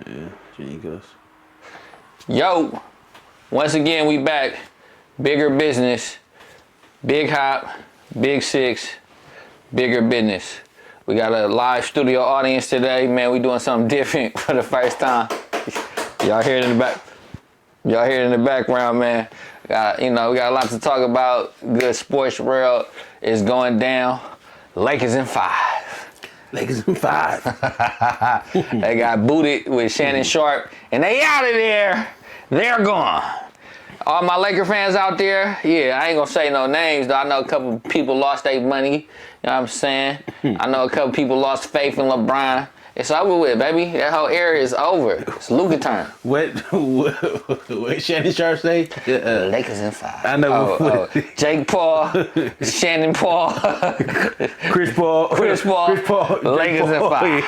Yeah, Janikos. Yo, once again we back. Bigger business, big hop, big six, bigger business. We got a live studio audience today, man. We doing something different for the first time. Y'all hear it in the back. Y'all hear it in the background, man. We got a lot to talk about. Good sports world is going down. Lakers in 5. Lakers in 5. They got booted with Shannon Sharp, and they out of there. They're gone. All my Laker fans out there, yeah, I ain't gonna say no names, though. I know a couple people lost their money. You know what I'm saying? I know a couple people lost faith in LeBron. It's over with, baby. That whole era is over. It's Luka time. What Shannon Sharp say? Lakers in 5. I know. Jake Paul, Shannon Paul, Chris Paul, Lakers in 5.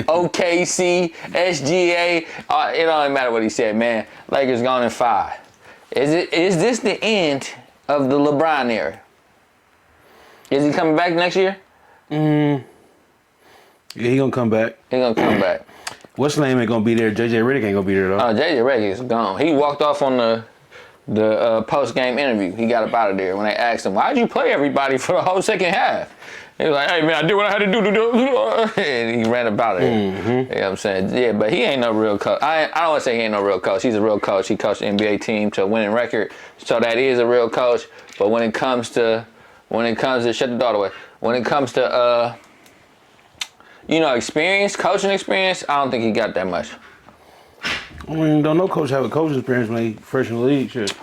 OKC, SGA. It don't matter what he said, man. Lakers gone in 5. Is this the end of the LeBron era? Is he coming back next year? Yeah, he gonna come back. He gonna come back. What's name ain't gonna be there? JJ Redick ain't gonna be there though. Oh, JJ Redick is gone. He walked off on the post game interview. He got up out of there when they asked him, "Why'd you play everybody for the whole second half?" He was like, "Hey man, I did what I had to do." And he ran up out of there. Mm-hmm. You know what I'm saying? Yeah, but he ain't no real coach. I don't want to say he ain't no real coach. He's a real coach. He coached the NBA team to a winning record, so that is a real coach. But when it comes to shut the door away. When it comes to experience, coaching experience, I don't think he got that much. I mean, don't no coach have a coaching experience when they fresh in the league? Shit.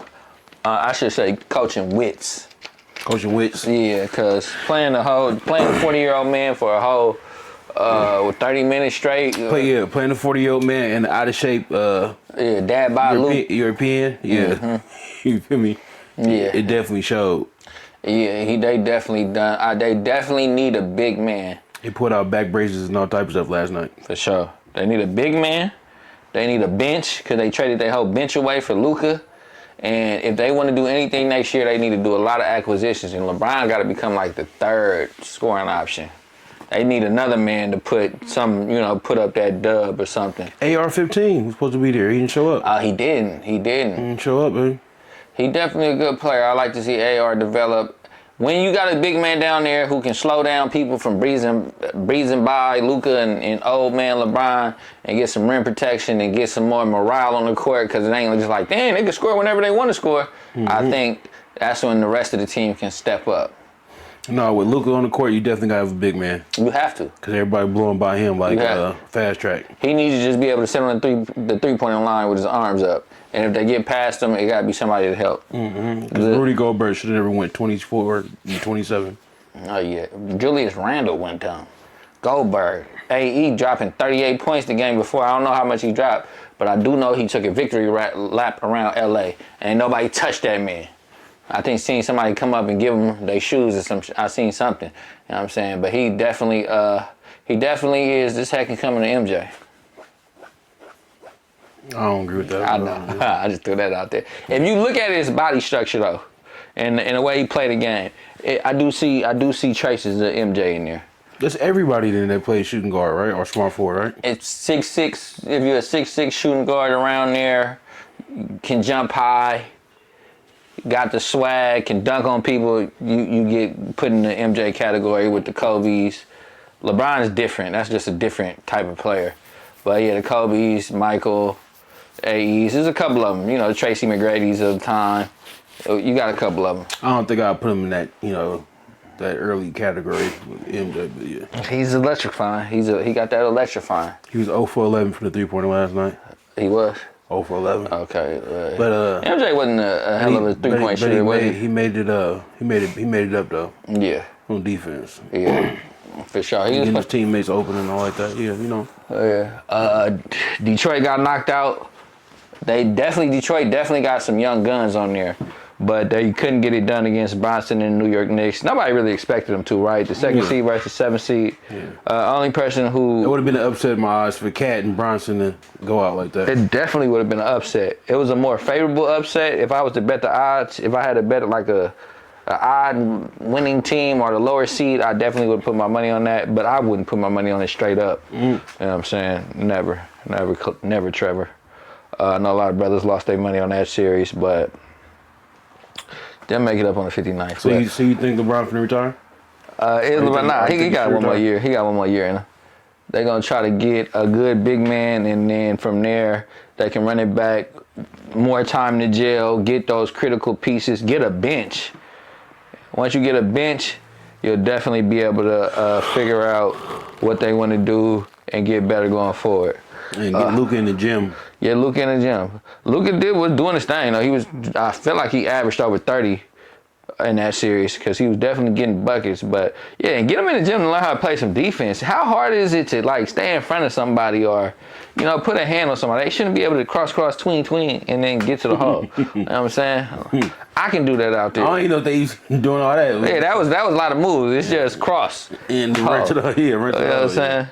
I should say coaching wits. Coaching wits. Yeah, because playing a 40-year-old man for a whole 30 minutes straight. Playing a 40-year-old man in out of shape. Dad by European. Yeah, Mm-hmm. You feel me? Yeah, it definitely showed. Yeah, they definitely done. They definitely need a big man. He put out back braces and all types of stuff last night. For sure. They need a big man. They need a bench because they traded their whole bench away for Luka. And if they want to do anything next year, they need to do a lot of acquisitions. And LeBron got to become like the third scoring option. They need another man to put up that dub or something. AR-15 was supposed to be there. He didn't show up. He didn't. He didn't show up, baby. He definitely a good player. I like to see AR develop. When you got a big man down there who can slow down people from breezing by Luka and old man LeBron and get some rim protection and get some more morale on the court because it ain't just like, damn, they can score whenever they want to score. Mm-hmm. I think that's when the rest of the team can step up. No, with Luka on the court, you definitely got to have a big man. You have to. Because everybody blowing by him like fast track. He needs to just be able to sit on the three-point line with his arms up. And if they get past him, it got to be somebody to help. Mm-hmm. Rudy Gobert should have never went 24 and 27. Oh, yeah. Julius Randle went down. Gobert. He dropping 38 points the game before. I don't know how much he dropped, but I do know he took a victory lap around L.A. and nobody touched that man. I think seeing somebody come up and give him their shoes or some. I seen something. You know what I'm saying? But he definitely is this second coming to MJ. I don't agree with that. I know. I just threw that out there. If you look at his body structure though, and the way he played the game, I do see traces of MJ in there. That's everybody then that plays shooting guard, right? Or small forward, right? It's 6'6". If you're a 6'6" shooting guard around there, can jump high, got the swag, can dunk on people, you get put in the MJ category with the Kobe's. LeBron is different. That's just a different type of player. But yeah, the Kobe's, Michael, AEs, there's a couple of them. The Tracy McGrady's of the time. You got a couple of them. I don't think I'll put him in that, that early category with MJ, but yeah. He's electrifying. He got that electrifying. He was 0 for 11 from the three-pointer last night. He was? 0 for 11. Okay. But MJ wasn't a hell of a three-point shooter, was he? He made it up though. Yeah. On defense. Yeah. For sure. He getting his teammates open and all like that. Yeah, Yeah. Detroit got knocked out. Detroit definitely got some young guns on there, but they couldn't get it done against Boston and New York Knicks. Nobody really expected them to, right? The second seed versus 7th seed. Yeah. Only person who... It would have been an upset in my eyes for Cat and Bronson to go out like that. It definitely would have been an upset. It was a more favorable upset. If I was to bet the odds, if I had to bet like a odd winning team or the lower seed, I definitely would put my money on that. But I wouldn't put my money on it straight up. You know what I'm saying? Never, Trevor. I know a lot of brothers lost their money on that series, but they'll make it up on the 59th. So you think LeBron finna retire? He got one more year. He got one more year in him. They're going to try to get a good big man, and then from there, they can run it back, more time in the jail, get those critical pieces, get a bench. Once you get a bench, you'll definitely be able to figure out what they want to do and get better going forward. And get Luka in the gym. Yeah, Luka in the gym. Luka was doing his thing. I feel like he averaged over 30 in that series because he was definitely getting buckets. But yeah, and get him in the gym and learn how to play some defense. How hard is it to like stay in front of somebody or, put a hand on somebody? They shouldn't be able to cross, tween, and then get to the hole. You know what I'm saying? I can do that out there. I don't even know if they doing all that. Yeah, that was a lot of moves. It's just cross. And right to the right to the You know what I'm saying?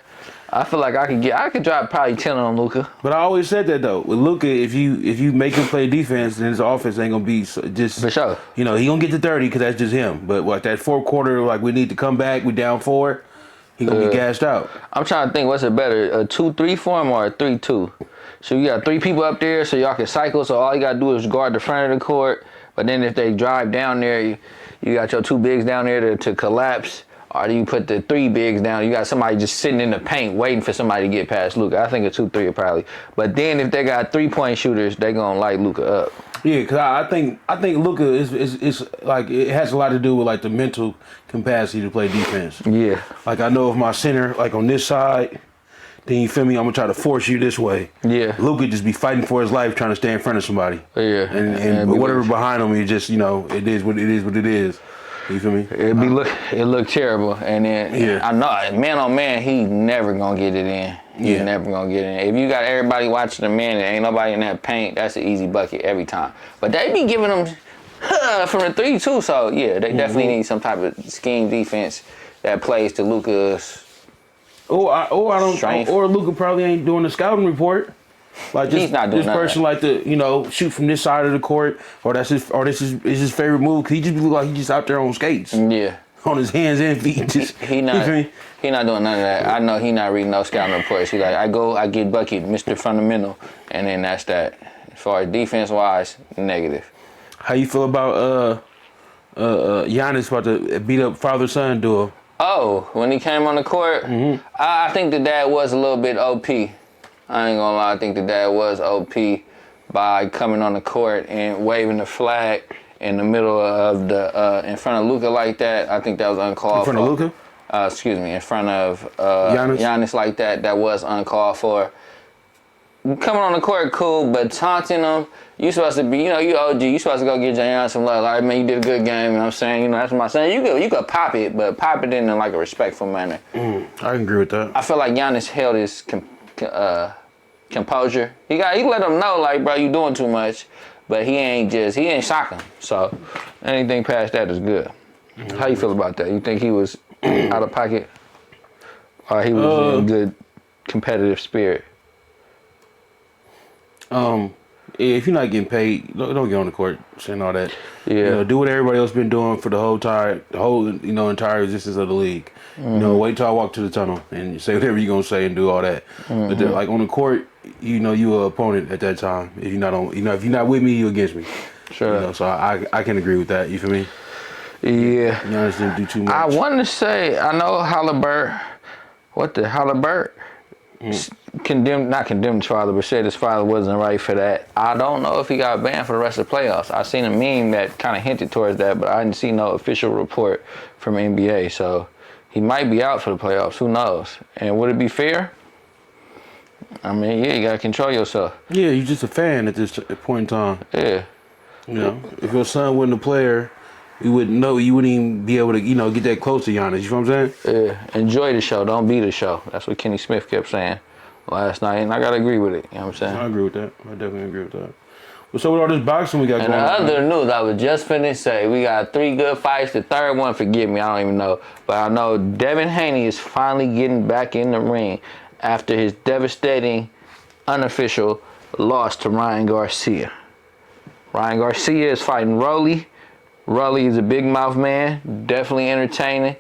I feel like I could drop probably 10 on Luka. But I always said that though. With Luka, if you make him play defense, then his offense ain't gonna be just for sure. He gonna get to 30 because that's just him. But like that fourth quarter, like we need to come back, we down 4. He gonna be gassed out. I'm trying to think, what's it better, a 2-3 for him or a 3-2? So you got 3 people up there, so y'all can cycle. So all you gotta do is guard the front of the court. But then if they drive down there, you got your 2 bigs down there to collapse. Or do you put the 3 bigs down? You got somebody just sitting in the paint waiting for somebody to get past Luka. I think a 2-3 probably. But then if they got 3-point shooters, they gonna light Luka up. Yeah, because I think Luka is like it has a lot to do with like the mental capacity to play defense. Yeah. Like I know if my center like on this side, then you feel me, I'm gonna try to force you this way. Yeah. Luka just be fighting for his life trying to stay in front of somebody. Yeah. And whatever behind him, you just it is what it is. You feel me? It looked terrible, and then I know man on man, he never gonna get it in. He's never gonna get it in. If you got everybody watching the man and ain't nobody in that paint, that's an easy bucket every time. But they be giving them from the 3 too. So yeah, they definitely need some type of scheme defense that plays to Luka's. Strength. Or Luka probably ain't doing the scouting report. Like he's not doing this person like to shoot from this side of the court, or this is his favorite move. Cause he just look like he just out there on skates. Yeah, on his hands and feet. Just he not doing none of that. I know he not reading no scouting reports. He like I get bucket, Mr. Fundamental, and then that's that. As far as defense wise, negative. How you feel about Giannis about to beat up father son duo? Oh, when he came on the court, I think the dad was a little bit OP. I ain't gonna lie, I think the dad was OP by coming on the court and waving the flag in the middle of in front of Luka like that. I think that was uncalled for. In front of Luka? Excuse me, in front of Giannis like that. That was uncalled for. Coming on the court, cool, but taunting him, you supposed to be, you OG, you supposed to go get Giannis some love. Like, man, you did a good game, you know what I'm saying? That's what I'm saying. You could pop it, but pop it in like a respectful manner. I can agree with that. I feel like Giannis held his composure. He let him know, like, bro, you doing too much, but he ain't shock him. So anything past that is good. How you feel about that? You think he was out of pocket, or he was in good competitive spirit? If you're not getting paid, don't get on the court saying all that. Yeah. Do what everybody else been doing for the whole entire existence of the league. Wait till I walk to the tunnel and say whatever you're gonna say and do all that. But like on the court, you an opponent at that time. If you're not on, if you're not with me, you're against me. Sure. So I can agree with that. You feel me? Yeah. Giannis didn't do too much. I wanted to say, I know Halliburton. Not condemned his father, but said his father wasn't right for that. I don't know if he got banned for the rest of the playoffs. I seen a meme that kind of hinted towards that, but I didn't see no official report from NBA. So he might be out for the playoffs. Who knows? And would it be fair? I mean, yeah, you gotta control yourself. Yeah, you're just a fan at this point in time. Yeah. If your son wasn't a player, you wouldn't know. You wouldn't even be able to, get that close to Giannis. You know what I'm saying? Yeah. Enjoy the show. Don't be the show. That's what Kenny Smith kept saying last night, and I gotta agree with it. You know what I'm saying? I agree with that. I definitely agree with that. What's up with all this boxing we got going on? And the other news I was just finished say, we got 3 good fights. The third one, forgive me, I don't even know. But I know Devin Haney is finally getting back in the ring after his devastating, unofficial loss to Ryan Garcia. Ryan Garcia is fighting Rolly Raleigh is a big mouth man, definitely entertaining.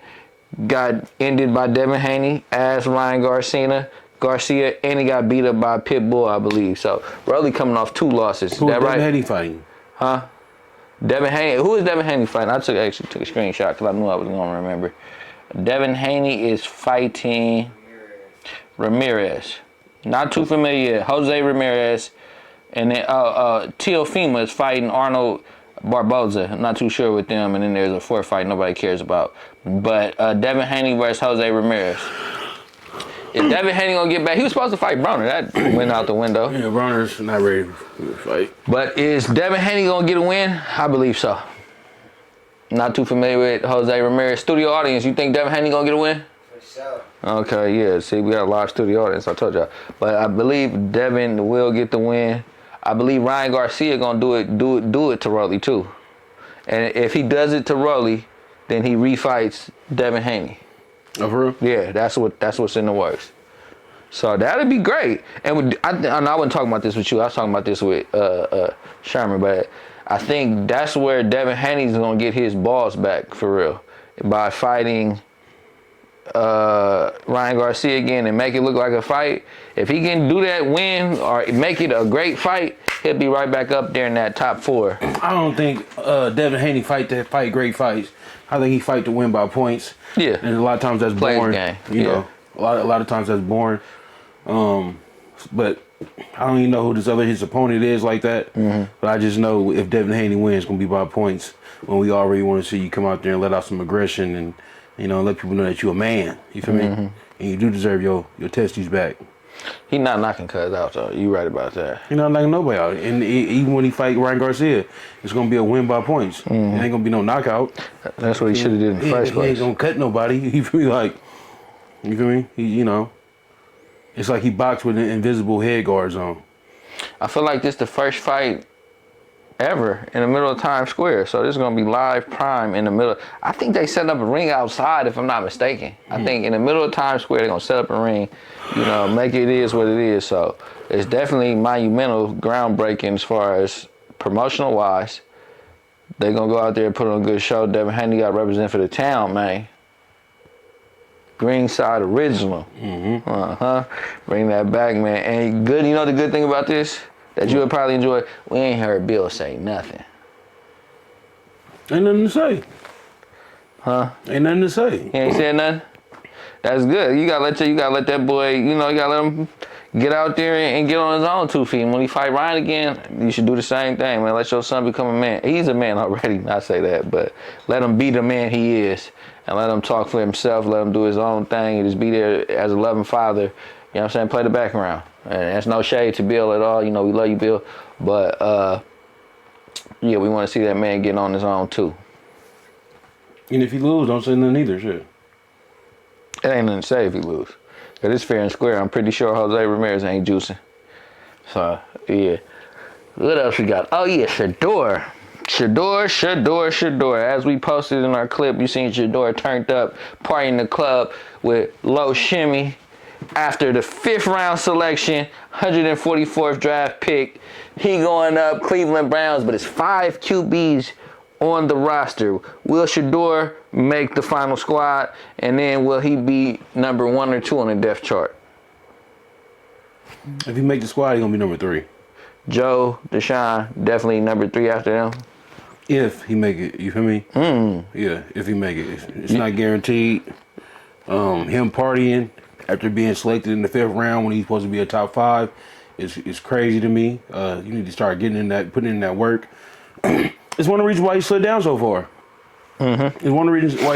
Got ended by Devin Haney as Ryan Garcia, and he got beat up by Pitbull, I believe. So Raleigh coming off 2 losses. Who Is that Devin right? Haney fighting? Huh? Devin Haney. Who is Devin Haney fighting? I actually took a screenshot because I knew I was going to remember. Devin Haney is fighting Ramirez. Not too familiar yet. Jose Ramirez. And then Teofimo is fighting Arnold Barboza. I'm not too sure with them. And then there's a 4th fight nobody cares about. But Devin Haney versus Jose Ramirez. Is Devin Haney gonna get back? He was supposed to fight Broner. That went out the window. Yeah, Broner's not ready for the fight. But is Devin Haney gonna get a win? I believe so. Not too familiar with Jose Ramirez. Studio audience, you think Devin Haney gonna get a win? For sure. Okay, yeah. See, we got a live studio audience. I told y'all. But I believe Devin will get the win. I believe Ryan Garcia gonna do it to Raleigh too. And if he does it to Raleigh, then he refights Devin Haney. Oh, for real? Yeah, that's what's in the works. So that'd be great. And I wasn't talking about this with you. I was talking about this with Sherman. But I think that's where Devin Haney's gonna get his balls back for real by fighting Ryan Garcia again and make it look like a fight. If he can do that, win or make it a great fight, he'll be right back up there in that top 4. I don't think Devin Haney fight great fights. I think he fight to win by points. Yeah. And a lot of times that's Play his boring. game. You Yeah. know, a lot of times that's boring. But I don't even know who his opponent is like that. Mm-hmm. But I just know if Devin Haney wins, it's gonna be by points. When we already want to see you come out there and let out some aggression and let people know that you're a man. You feel me? And you do deserve your testes back. He not knocking Cuz out though. You right about that. You're not knocking nobody out. And even when he fight Ryan Garcia, it's gonna be a win by points. It ain't gonna be no knockout. That's what he should have did in the first He ain't place. gonna cut nobody. You feel me? You feel me? It's like he boxed with an invisible head guards on. I feel like this the first fight ever in the middle of Times Square. So this is gonna be live prime in the middle. I think they set up a ring outside, if I'm not mistaken. I think in the middle of Times Square they're gonna set up a ring, make it is what it is. So it's definitely monumental, groundbreaking as far as promotional wise. They're gonna go out there and put on a good show. Devin Haney got represent for the town, man. Greenside original. Bring that back, man. And good, the good thing about this that you would probably enjoy. We ain't heard Bill say nothing. Ain't nothing to say. Huh? Ain't nothing to say. He ain't said nothing. That's good. You gotta let that boy. You gotta let him get out there and get on his own 2 feet. And when he fight Ryan again, you should do the same thing, man. Let your son become a man. He's a man already. I say that, but let him be the man he is. And let him talk for himself, let him do his own thing, and just be there as a loving father. You know what I'm saying? Play the background. And that's no shade to Bill at all. We love you, Bill. But, we want to see that man getting on his own, too. And if he lose, don't say nothing either, shit. It ain't nothing to say if he lose. Because it's fair and square. I'm pretty sure Jose Ramirez ain't juicing. So, yeah. What else we got? Oh, yeah, Shador. As we posted in our clip, you seen Shador turned up, partying in the club with Low Shimmy after the 5th round selection, 144th draft pick. He going up, Cleveland Browns, but it's 5 QBs on the roster. Will Shador make the final squad, and then will he be number 1 or 2 on the depth chart? If he make the squad, he gonna be number 3. Joe, Deshaun, definitely number 3 after them. If he make it, you feel me? Yeah, if he make it. It's not guaranteed. Him partying after being selected in the 5th round when he's supposed to be a top 5 is crazy to me. You need to start putting in that work. It's one of the reasons why he slid down so far. It's one of the reasons why,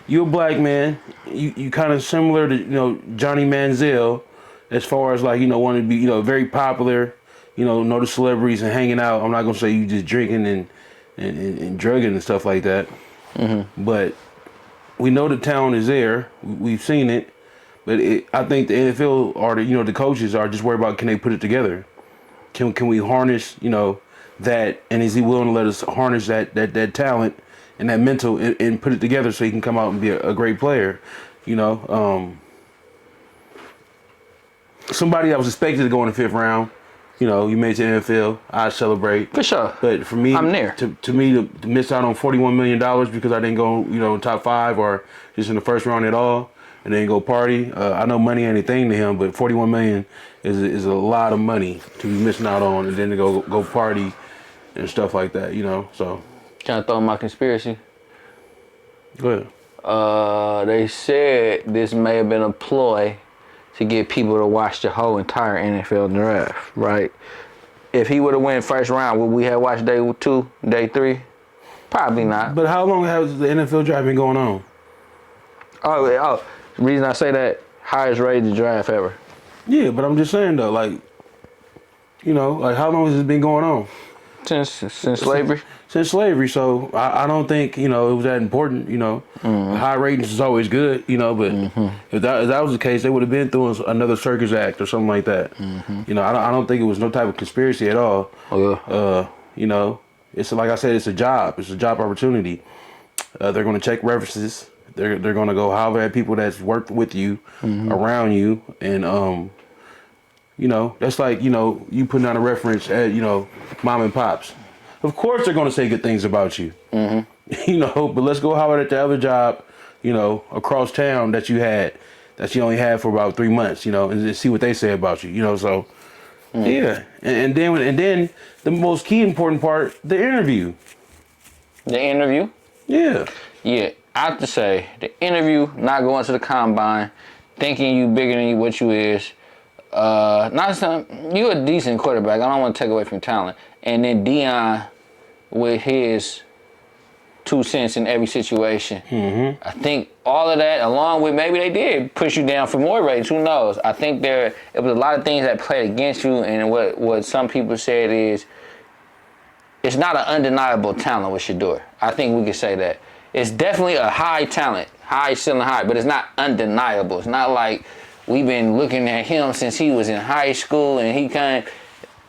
you're a black man. You kind of similar to, Johnny Manziel as far as wanting to be, very popular, know the celebrities and hanging out. I'm not going to say you just drinking and drugging and stuff like that. But we know the talent is there. We've seen it. But I think the NFL or the coaches are just worried about, can they put it together? Can we harness, that, and is he willing to let us harness that talent and that mental and put it together so he can come out and be a great player? Somebody that was expected to go in the 5th round, you know, you made it to the NFL, I celebrate. For sure. But for me, I'm there. To me to miss out on $41 million because I didn't go, you know, top 5 or just in the first round at all, and then go party. I know money ain't a thing to him, but $41 million is a lot of money to be missing out on, and then to go party and stuff like that, you know. So. Can I throw in my conspiracy? Go ahead. They said this may have been a ploy to get people to watch the whole entire NFL draft, right? If he would have went first round, would we have watched day 2, day 3? Probably not. But how long has the NFL draft been going on? Oh, the reason I say that, highest rated draft ever. Yeah, but I'm just saying though, like, you know, like how long has this been going on? Since slavery? Since slavery, so I don't think, you know, it was that important, you know. High ratings is always good, you know, but if that was the case, they would have been through another circus act or something like that. You know, I don't think it was no type of conspiracy at all. Oh, yeah. You know, it's like I said, it's a job. It's a job opportunity. They're going to check references. They're going to go however at people that's worked with you, around you, and you know, that's like, you know, you putting out a reference at, you know, mom and pops. Of course they're going to say good things about you. You know, but let's go Howard at the other job, you know, across town that you only had for about 3 months, you know, and see what they say about you, you know. So, yeah. And then the most key important part, the interview. The interview? Yeah. Yeah, I have to say, the interview, not going to the combine, thinking you bigger than what you is. Not some, you a decent quarterback. I don't want to take away from talent. And then Deion with his 2 cents in every situation. I think all of that, along with maybe they did push you down for more ratings. Who knows? I think it was a lot of things that played against you. And what some people said is, it's not an undeniable talent with Shedeur. I think we could say that. It's definitely a high talent, high ceiling high, but it's not undeniable. It's not like we've been looking at him since he was in high school, and he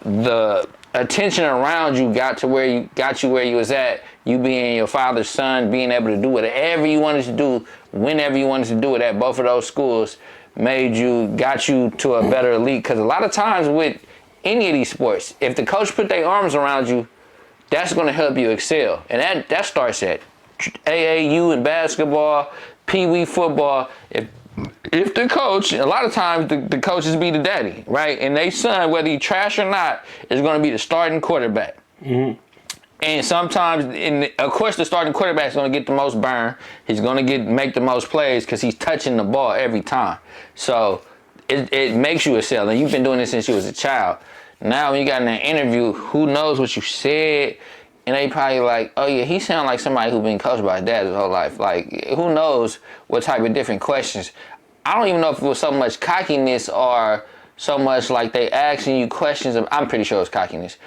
the attention around you got you where you was at. You being your father's son, being able to do whatever you wanted to do, whenever you wanted to do it at both of those schools, got you to a better elite. Because a lot of times with any of these sports, if the coach put their arms around you, that's going to help you excel. And that starts at AAU in basketball, Pee Wee football. If the coach, a lot of times the coaches be the daddy, right? And they son, whether you trash or not, is going to be the starting quarterback. And sometimes, of course, the starting quarterback is going to get the most burn. He's going to make the most plays because he's touching the ball every time. So it makes you excel. And you've been doing this since you was a child. Now when you got in that interview, who knows what you said? And they probably like, oh yeah, he sound like somebody who been coached by his dad his whole life. Like, who knows what type of different questions. I don't even know if it was so much cockiness or so much like they asking you questions. I'm pretty sure it was cockiness.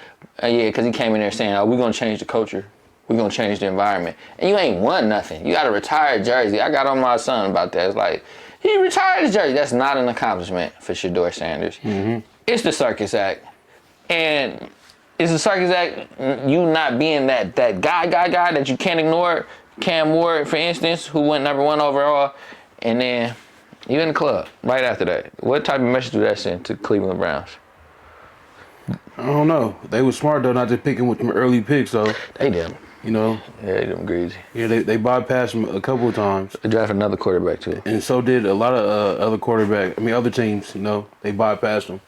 Yeah, because he came in there saying, oh, we're going to change the culture. We're going to change the environment. And you ain't won nothing. You got a retired jersey. I got on my son about that. It's like, he retired his jersey. That's not an accomplishment for Shedeur Sanders. It's the circus act. And it's a circus act, you not being that guy that you can't ignore. Cam Ward, for instance, who went #1 overall, and then you in the club right after that. What type of message do that send to Cleveland Browns? I don't know. They were smart though, not just picking with them early picks though. They did. You know. Yeah, they did greasy. Yeah, they bypassed him a couple of times. They drafted another quarterback too. And so did a lot of other teams. You know, they bypassed them.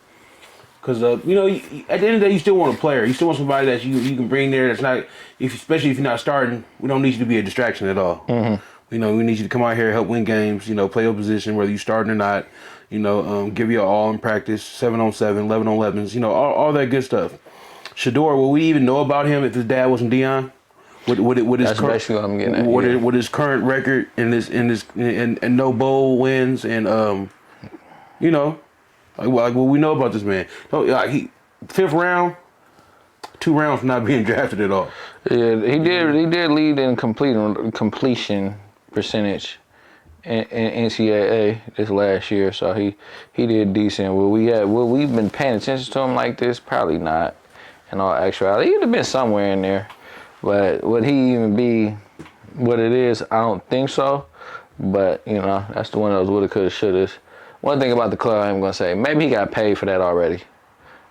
Because, you know, at the end of the day, you still want a player. You still want somebody that you can bring there that's not, especially if you're not starting, we don't need you to be a distraction at all. You know, we need you to come out here, help win games, you know, play your position, whether you're starting or not, you know, give you all in practice, 7-on-7, 11-on-11s, you know, all that good stuff. Shedeur, will we even know about him if his dad wasn't Deion? That's basically what I'm getting at. With his current record and no bowl wins and, you know, like what we know about this man. Like he 5th round, 2 rounds from not being drafted at all. Yeah, he did lead in completion percentage in NCAA this last year, so he did decent. Will we've been paying attention to him like this? Probably not. In all actuality, he'd have been somewhere in there, but would he even be what it is? I don't think so. But you know, that's the one of those woulda, coulda, shouldas. One thing about the club I'm going to say, maybe he got paid for that already.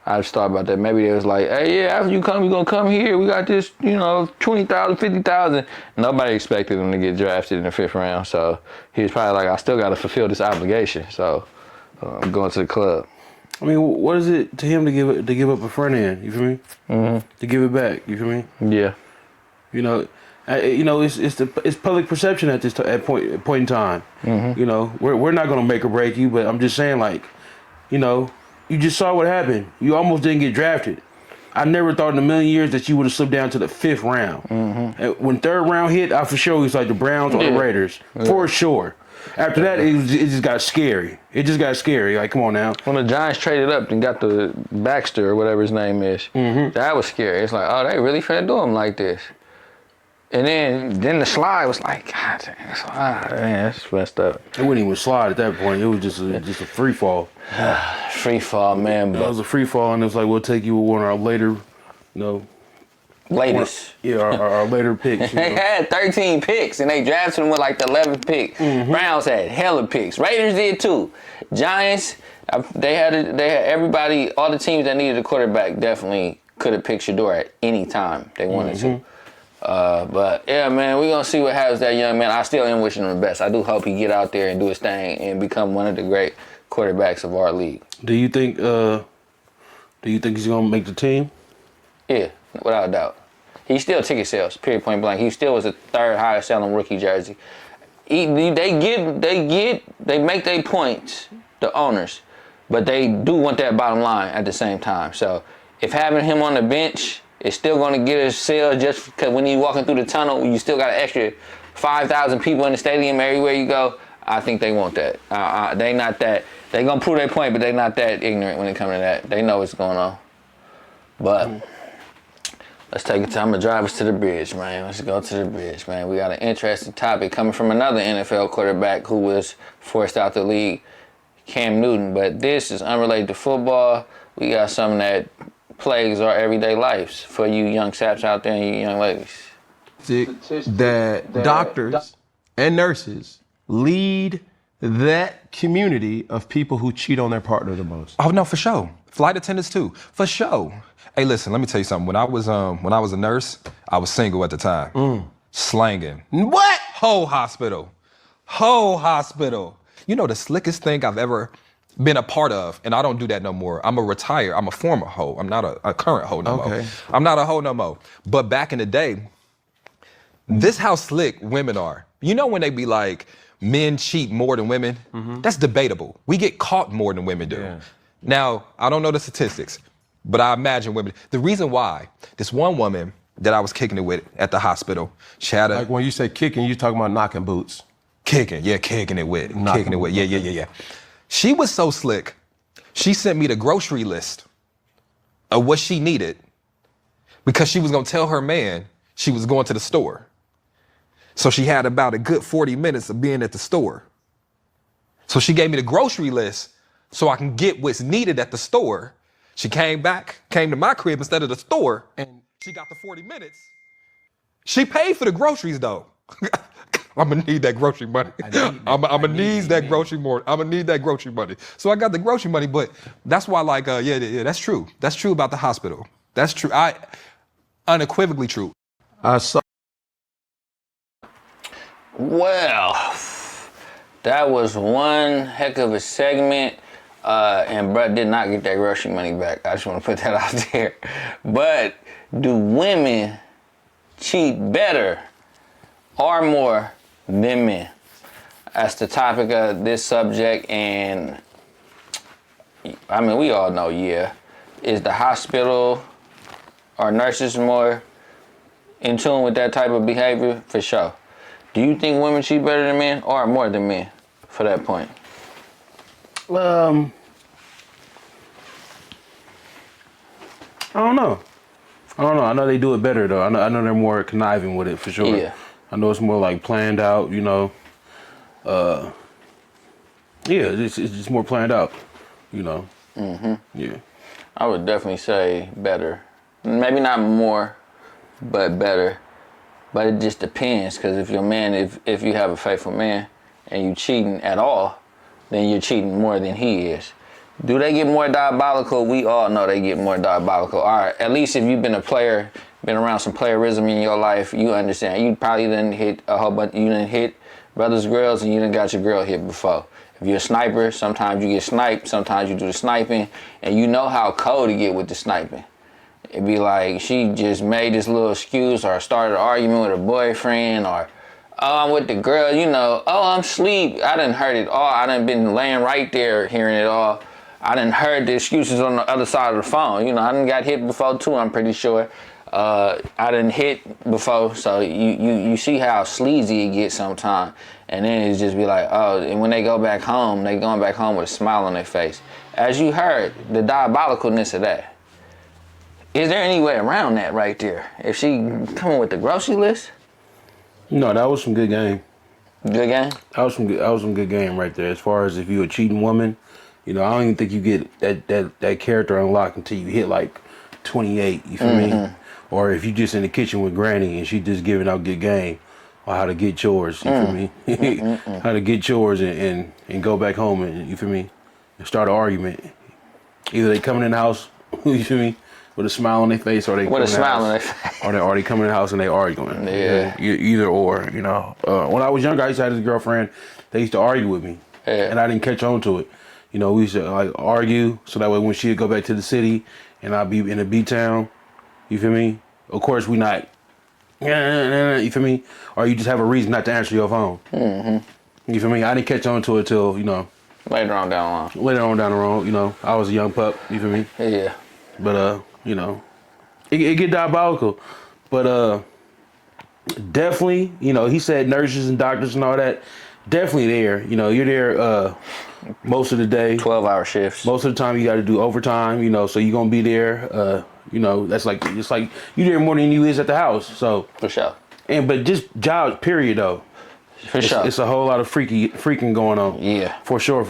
I just thought about that. Maybe they was like, hey, yeah, after you come, you're going to come here. We got this, 20,000, 50,000. Nobody expected him to get drafted in the 5th round. So he was probably like, I still got to fulfill this obligation. So I'm going to the club. I mean, what is it to him to give up a front end? You feel me? Mm-hmm. To give it back. You feel me? Yeah. It's public perception at this point in time. Mm-hmm. We're not gonna make or break you, but I'm just saying, like, you just saw what happened. You almost didn't get drafted. I never thought in a million years that you would have slipped down to the 5th round. Mm-hmm. And when 3rd round hit, I for sure was like the Browns or the Raiders for sure. After that, it just got scary. It just got scary. Like, come on now. When the Giants traded up and got the Baxter or whatever his name is, that was scary. It's like, oh, they really finna do him like this. And then the slide was like, God damn, that's messed up. It wasn't even a slide at that point. It was just a free fall. Free fall, man. It was a free fall, and it was like, we'll take you with one of our later, latest. Our later picks. They had 13 picks, and they drafted him with like the 11th pick. Mm-hmm. Browns had hella picks. Raiders did too. Giants, they had everybody, all the teams that needed a quarterback definitely could have picked Shador at any time they wanted to. But yeah, man, we're gonna see what happens to that young man. I still am wishing him the best. I do hope he get out there and do his thing and become one of the great quarterbacks of our league. Do you think he's gonna make the team? Yeah, without a doubt. He still ticket sales, period, point blank. He still was the 3rd highest selling rookie jersey. They make their points, the owners, but they do want that bottom line at the same time. So if having him on the bench, it's still going to get a sale just because when you're walking through the tunnel, you still got an extra 5,000 people in the stadium everywhere you go. I think they want that. They not that. They going to prove their point, but they not that ignorant when it comes to that. They know what's going on. But let's take it. I'm going to drive us to the bridge, man. Let's go to the bridge, man. We got an interesting topic coming from another NFL quarterback who was forced out the league, Cam Newton. But this is unrelated to football. We got something that plagues our everyday lives for you young saps out there and you young ladies. That doctors and nurses lead that community of people who cheat on their partner the most. Oh no, for sure. Flight attendants too, for sure. Hey, listen, let me tell you something. When I was a nurse, I was single at the time. Slanging. What? Whole hospital. You know the slickest thing I've ever been a part of, and I don't do that no more. I'm a former hoe. I'm not a current hoe no more. I'm not a hoe no more. But back in the day, this how slick women are. You know when they be like, men cheat more than women? Mm-hmm. That's debatable. We get caught more than women do. Yeah. Now, I don't know the statistics, but I imagine women. The reason why, this one woman that I was kicking it with at the hospital, she had like when you say kicking, you talking about knocking boots. Kicking it with. Yeah. She was so slick, she sent me the grocery list of what she needed because she was gonna tell her man she was going to the store. So she had about a good 40 minutes of being at the store. So she gave me the grocery list so I can get what's needed at the store. She came to my crib instead of the store, and she got the 40 minutes. She paid for the groceries though. I'm gonna need that grocery money. I'm gonna need that grocery more. I'm gonna need that grocery money. So I got the grocery money, but that's why, like, yeah, that's true. That's true about the hospital. That's true. Unequivocally true. Well, that was one heck of a segment, and Brett did not get that grocery money back. I just want to put that out there. But do women cheat better or more than men? That's the topic of this subject, and I mean, we all know, is the hospital or nurses more in tune with that type of behavior? For sure. Do you think women cheat better than men or more than men for that point? I don't know. I know they do it better though. I know they're more conniving with it for sure. Yeah. I know it's more like planned out, it's just more planned out, Mm-hmm. Yeah. I would definitely say better. Maybe not more, but better. But it just depends, because if your man, if you have a faithful man and you cheating at all, then you're cheating more than he is. Do they get more diabolical? We all know they get more diabolical. All right, at least if you've been a player, been around some playerism in your life, you understand. You probably didn't hit a whole bunch. You didn't hit brothers' girls, and you didn't got your girl hit before. If you're a sniper, sometimes you get sniped. Sometimes you do the sniping, and you know how cold to get with the sniping. It'd be like she just made this little excuse or started an argument with her boyfriend or, oh, I'm with the girl, you know, oh, I'm asleep. I done heard it all. I done been laying right there hearing it all. I done heard the excuses on the other side of the phone. You know, I done got hit before too, I'm pretty sure. I done hit before, so you see how sleazy it gets sometimes. And then it's just be like, oh, and when they go back home, they going back home with a smile on their face. As you heard, the diabolicalness of that. Is there any way around that right there? If she coming with the grocery list? No, that was some good game. Good game? That was some good game right there. As far as if you a cheating woman, you know, I don't even think you get that character unlocked until you hit like 28, you feel me? Or if you just in the kitchen with Granny and she just giving out good game on how to get chores, you feel me? How to get chores and go back home and, you feel me? And start an argument. Either they coming in the house, you feel me? With a smile on their face, or they with a smile on their face, or they come in the house and they arguing. Yeah. Either or, you know. When I was younger, I used to have this girlfriend. They used to argue with me, and I didn't catch on to it. You know, we used to like argue, so that way when she'd go back to the city and I'd be in a B town, you feel me? Of course, we not, you feel me? Or you just have a reason not to answer your phone. You feel me? I didn't catch on to it till, you know, later on down the line. Later on down the road, you know, I was a young pup. You feel me? Yeah. But you know, it get diabolical. But definitely, you know, he said nurses and doctors and all that. Definitely there. You know, you're there most of the day. 12-hour shifts. Most of the time you got to do overtime. You know, so you're gonna be there. You know, that's like it's like you there more than you is at the house. So for sure. But just jobs, period though. For sure. It's a whole lot of freaking going on. Yeah. For sure.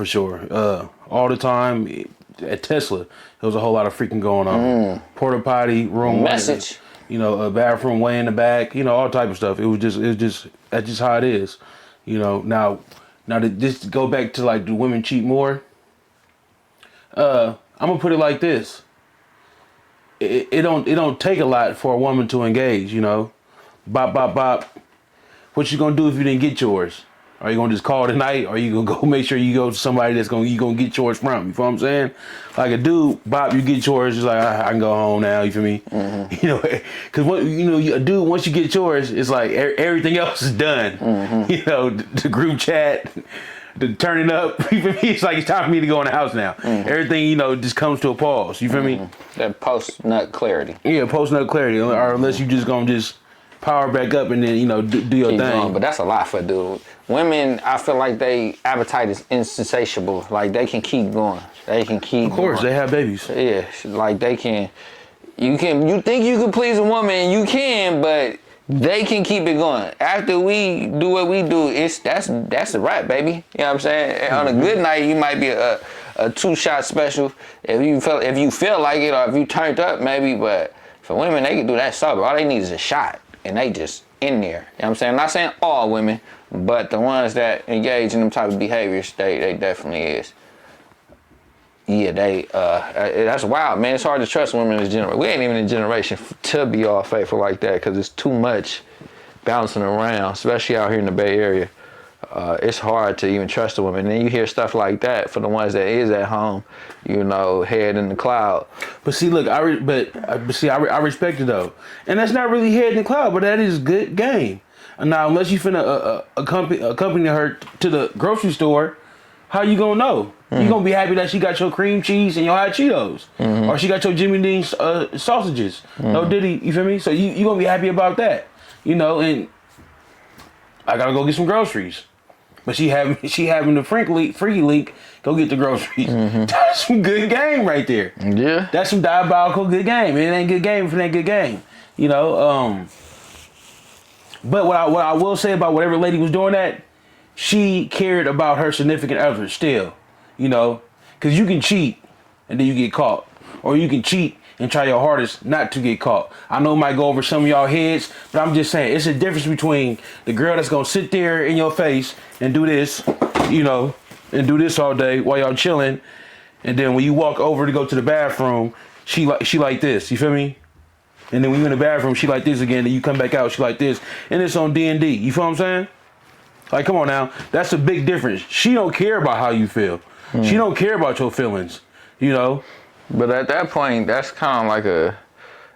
All the time. At Tesla, there was a whole lot of freaking going on. Porta potty, room, message, you know, a bathroom way in the back, you know, all type of stuff. That's just how it is, you know. Now this to go back to like, do women cheat more? I'm gonna put it like this: it don't take a lot for a woman to engage, you know. Bop bop bop. What you gonna do if you didn't get yours? Are you gonna just call tonight, or are you gonna go make sure you go to somebody that's gonna get yours from? You feel what I'm saying? Like a dude, Bob, you get yours, just like I can go home now. You feel me? You know, because a dude, once you get yours, it's like everything else is done. You know, the group chat, the turning up. You feel me? It's like it's time for me to go in the house now. Everything, you know, just comes to a pause. You feel me? That post nut clarity. Yeah, post nut clarity, or unless you just gonna power back up and then, you know, do your Keep thing. going, but that's a lot for a dude. Women, I feel like they appetite is insatiable. Like they can keep going. They can keep. Of course, going. they have babies. Yeah, like they can. You think you can please a woman, you can, but they can keep it going. After we do what we do, that's a wrap, baby. You know what I'm saying? On a good night, you might be a 2-shot special if you feel like it, or if you turned up maybe. But for women, they can do that sober. All they need is a shot, and they just in there. You know what I'm saying? I'm not saying all women, but the ones that engage in them type of behaviors, they definitely is. Yeah, that's wild, man. It's hard to trust women in this generation. We ain't even in a generation to be all faithful like that, because it's too much bouncing around, especially out here in the Bay Area. It's hard to even trust a woman. And then you hear stuff like that for the ones that is at home, you know, head in the cloud. But see, look, I respect it though, and that's not really head in the cloud, but that is good game. Now, unless you finna accompany her to the grocery store, how you gonna know? You gonna be happy that she got your cream cheese and your hot Cheetos, or she got your Jimmy Dean's sausages. No Diddy, you feel me? So you gonna be happy about that, you know? And I gotta go get some groceries. But she having the freaky link, go get the groceries. That's some good game right there. Yeah. That's some diabolical good game. It ain't good game if it ain't good game. You know, but what I will say about whatever lady was doing that, she cared about her significant other still. You know, because you can cheat and then you get caught. Or you can cheat and try your hardest not to get caught. I know it might go over some of y'all heads, but I'm just saying, it's a difference between the girl that's gonna sit there in your face and do this, you know, and do this all day while y'all chilling, And then when you walk over to go to the bathroom, she like this. You feel me? And then when you in the bathroom, she like this again. Then you come back out, she like this. And it's on D&D. You feel what I'm saying? Like, come on now. That's a big difference. She don't care about how you feel. She don't care about your feelings. You know? But at that point, that's kind of like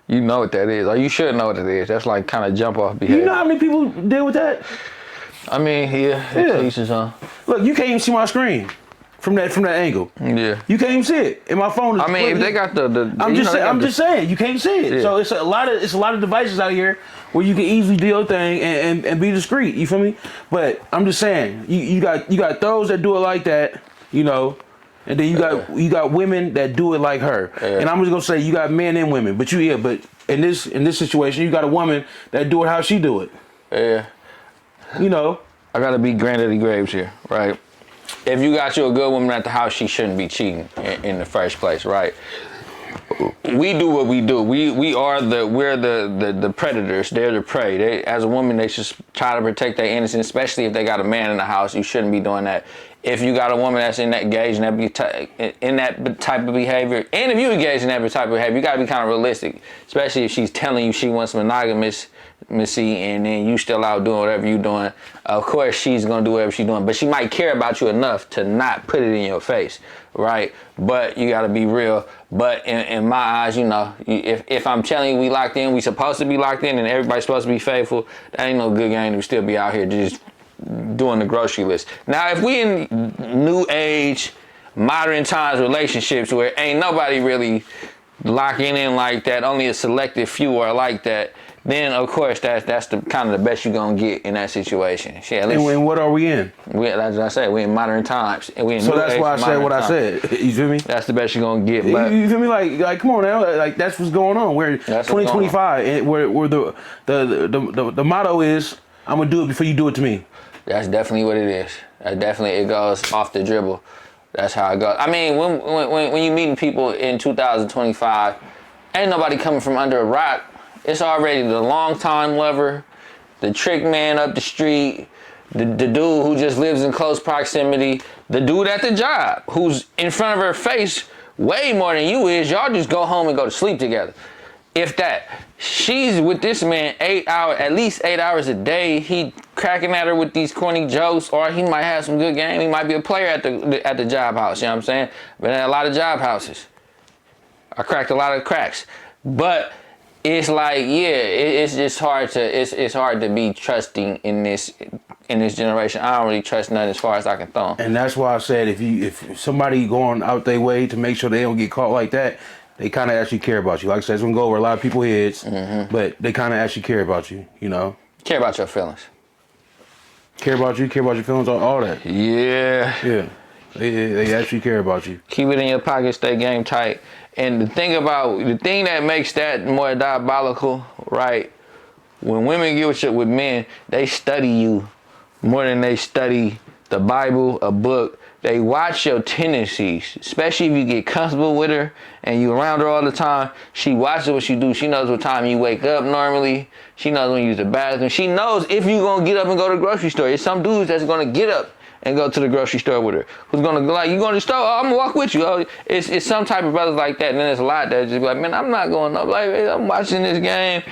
you know what that is. Or you should know what it is. That's like kind of jump off behavior. You know how many people deal with that? I mean, yeah. Look, you can't even see my screen from that angle. Yeah. You can't even see it. And my phone is I mean, if they got the I'm just saying, you can't see it. Yeah. So it's a lot of devices out here where you can easily do your thing and be discreet. You feel me? But I'm just saying, you got those that do it like that, you know, and then you got women that do it like her. Yeah. And I'm just gonna say you got men and women, but in this situation, you got a woman that do it how she do it. Yeah. You know. I gotta be Granddaddy Graves here, right? If you got you a good woman at the house, she shouldn't be cheating in the first place, right? We do what we do. We're the predators. They're the prey. They, as a woman, they should try to protect their innocence, especially if they got a man in the house. You shouldn't be doing that. If you got a woman that's engaged in that type of behavior, and if you engage in that type of behavior, you gotta be kind of realistic, especially if she's telling you she wants monogamous, and then you still out doing whatever you're doing. Of course, she's gonna do whatever she's doing, but she might care about you enough to not put it in your face, right? But you gotta be real. But in my eyes, you know, if I'm telling you we locked in, we supposed to be locked in, and everybody's supposed to be faithful, that ain't no good game to still be out here just doing the grocery list. Now, if we in new age, modern times relationships where ain't nobody really locking in like that, only a selective few are like that, then of course that's the kind of the best you're gonna get in that situation. Shit, at least, and what are we in? As I said, we in modern times, and we in so new that's age, why I said what times. I said. You feel me? That's the best you're gonna get. But you feel me? Like come on now, like that's what's going on. We're 2025, and where the motto is, I'm gonna do it before you do it to me. That's definitely what it is. It goes off the dribble. That's how it goes. I mean, when you meeting people in 2025, ain't nobody coming from under a rock. It's already the long-time lover, the trick man up the street, the dude who just lives in close proximity, the dude at the job who's in front of her face way more than you is. Y'all just go home and go to sleep together. If that. She's with this man at least 8 hours a day. He cracking at her with these corny jokes, or he might have some good game. He might be a player at the job house, you know what I'm saying? Been at a lot of job houses. I cracked a lot of cracks. But it's like, it's just hard it's hard to be trusting in this generation. I don't really trust nothing as far as I can throw. And that's why I said if somebody going out their way to make sure they don't get caught like that, they kind of actually care about you. Like I said, it's going to go over a lot of people's heads, but they kind of actually care about you, you know? Care about your feelings. Care about you, care about your feelings, all that. Yeah. Yeah. They actually care about you. Keep it in your pocket, stay game tight. And the thing that makes that more diabolical, right? When women get with men, they study you more than they study the Bible, a book. They watch your tendencies, especially if you get comfortable with her and you around her all the time. She watches what you do. She knows what time you wake up normally. She knows when you use the bathroom. She knows if you're going to get up and go to the grocery store. There's some dudes that's going to get up and go to the grocery store with her. Who's going to go like, you going to the store? Oh, I'm going to walk with you. Oh, it's some type of brothers like that. And then there's a lot that just be like, man, I'm not going up. Like, I'm watching this game.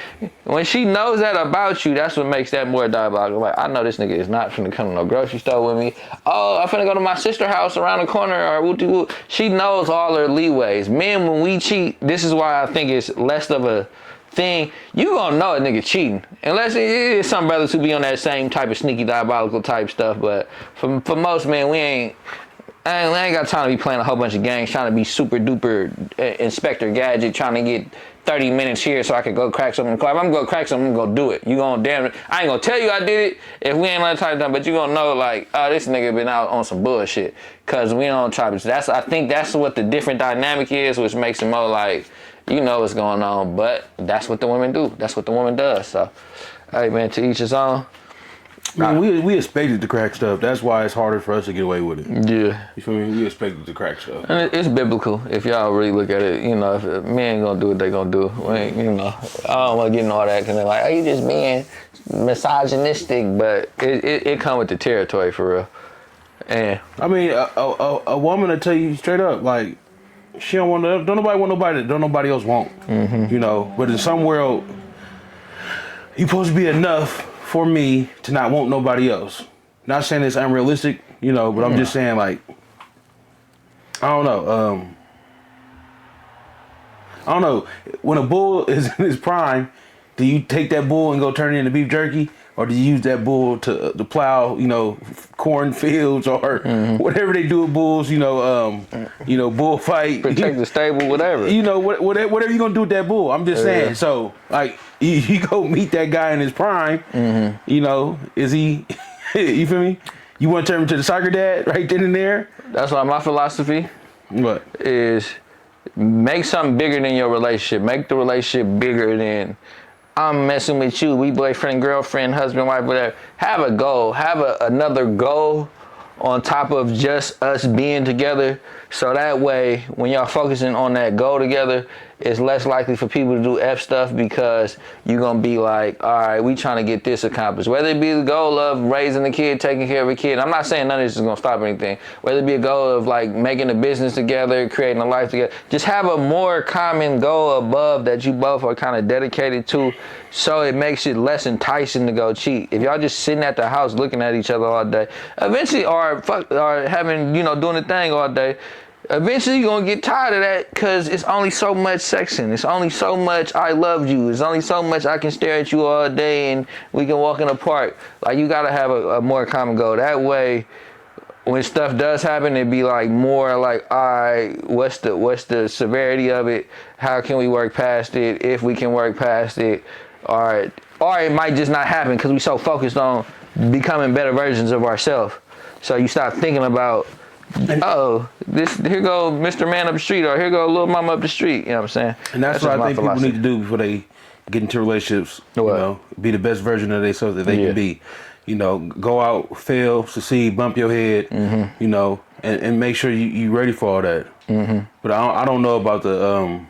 When she knows that about you, that's what makes that more diabolical. Like, I know this nigga is not finna come to no grocery store with me. Oh, I'm finna go to my sister's house around the corner or woo-de-woo. She knows all her leeways. Men, when we cheat, this is why I think it's less of a thing. You gonna know a nigga cheating. Unless it is some brothers who be on that same type of sneaky, diabolical type stuff. But for most men, we ain't got time to be playing a whole bunch of games, trying to be super duper Inspector Gadget, trying to get 30 minutes here so I could go crack something in the car. If I'm gonna go crack something, I'm gonna go do it. You gonna damn it. I ain't gonna tell you I did it if we ain't on the type of time, but you gonna know like, oh, this nigga been out on some bullshit. Cause we don't try to, I think that's what the different dynamic is, which makes it more like, you know what's going on, but that's what the women do. That's what the woman does. So, hey man, to each his own. Man, we expected to crack stuff. That's why it's harder for us to get away with it. Yeah. You feel me? We expected to crack stuff. And it's biblical if y'all really look at it. You know, if a man gonna do what they gonna do. We ain't, you know, I don't want to get into all that because they're like, oh, you just being misogynistic, but it come with the territory for real. And I mean, a woman will tell you straight up, like, she don't nobody else want. You know, but in some world, you supposed to be enough for me to not want nobody else. Not saying it's unrealistic, you know, but I'm just saying like, I don't know. When a bull is in his prime, do you take that bull and go turn it into beef jerky? Or do you use that bull to plow, you know, cornfields or whatever they do with bulls, bullfight. Protect the stable, whatever. You know, whatever you gonna do with that bull. I'm just saying. So, like, you go meet that guy in his prime, you know, is he, you feel me? You want to turn him to the soccer dad right then and there? That's why my philosophy What? is make something bigger than your relationship. Make the relationship bigger than I'm messing with you. We boyfriend, girlfriend, husband, wife, whatever. Have a goal. Have another goal on top of just us being together. So that way, when y'all focusing on that goal together, it's less likely for people to do F stuff because you're going to be like, all right, we trying to get this accomplished. Whether it be the goal of raising a kid, taking care of a kid. I'm not saying none of this is going to stop anything. Whether it be a goal of like making a business together, creating a life together. Just have a more common goal above that you both are kind of dedicated to, so it makes it less enticing to go cheat. If y'all just sitting at the house looking at each other all day, eventually, or having, doing the thing all day, eventually you're going to get tired of that because it's only so much sexing. It's only so much I love you. It's only so much I can stare at you all day and we can walk in the park. Like, you got to have a more common goal. That way, when stuff does happen, it'd be like more like, all right, what's the severity of it? How can we work past it? If we can work past it, all right. Or it might just not happen because we so focused on becoming better versions of ourselves. So you start thinking about, oh, here go Mr. Man up the street, or here go little mama up the street. You know what I'm saying? And that's what I think people need to do before they get into relationships. What? You know, be the best version of themselves that they can be. You know, go out, fail, succeed, bump your head. You know, and make sure you ready for all that. But I don't know about the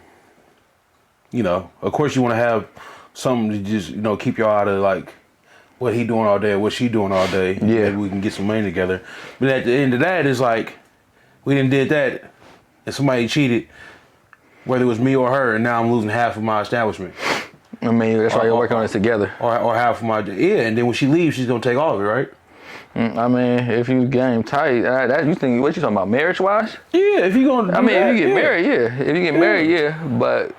of course you want to have something to just keep y'all out of like what he doing all day, what she doing all day. Yeah. Maybe we can get some money together. But at the end of that, it's like, we done did that, and somebody cheated, whether it was me or her, and now I'm losing half of my establishment. I mean, that's why you're working on it together. Or half of my, and then when she leaves, she's going to take all of it, right? I mean, if you game tight, you think, what you talking about, marriage-wise? Yeah, if you going to if you get married, yeah. If you get married, yeah. But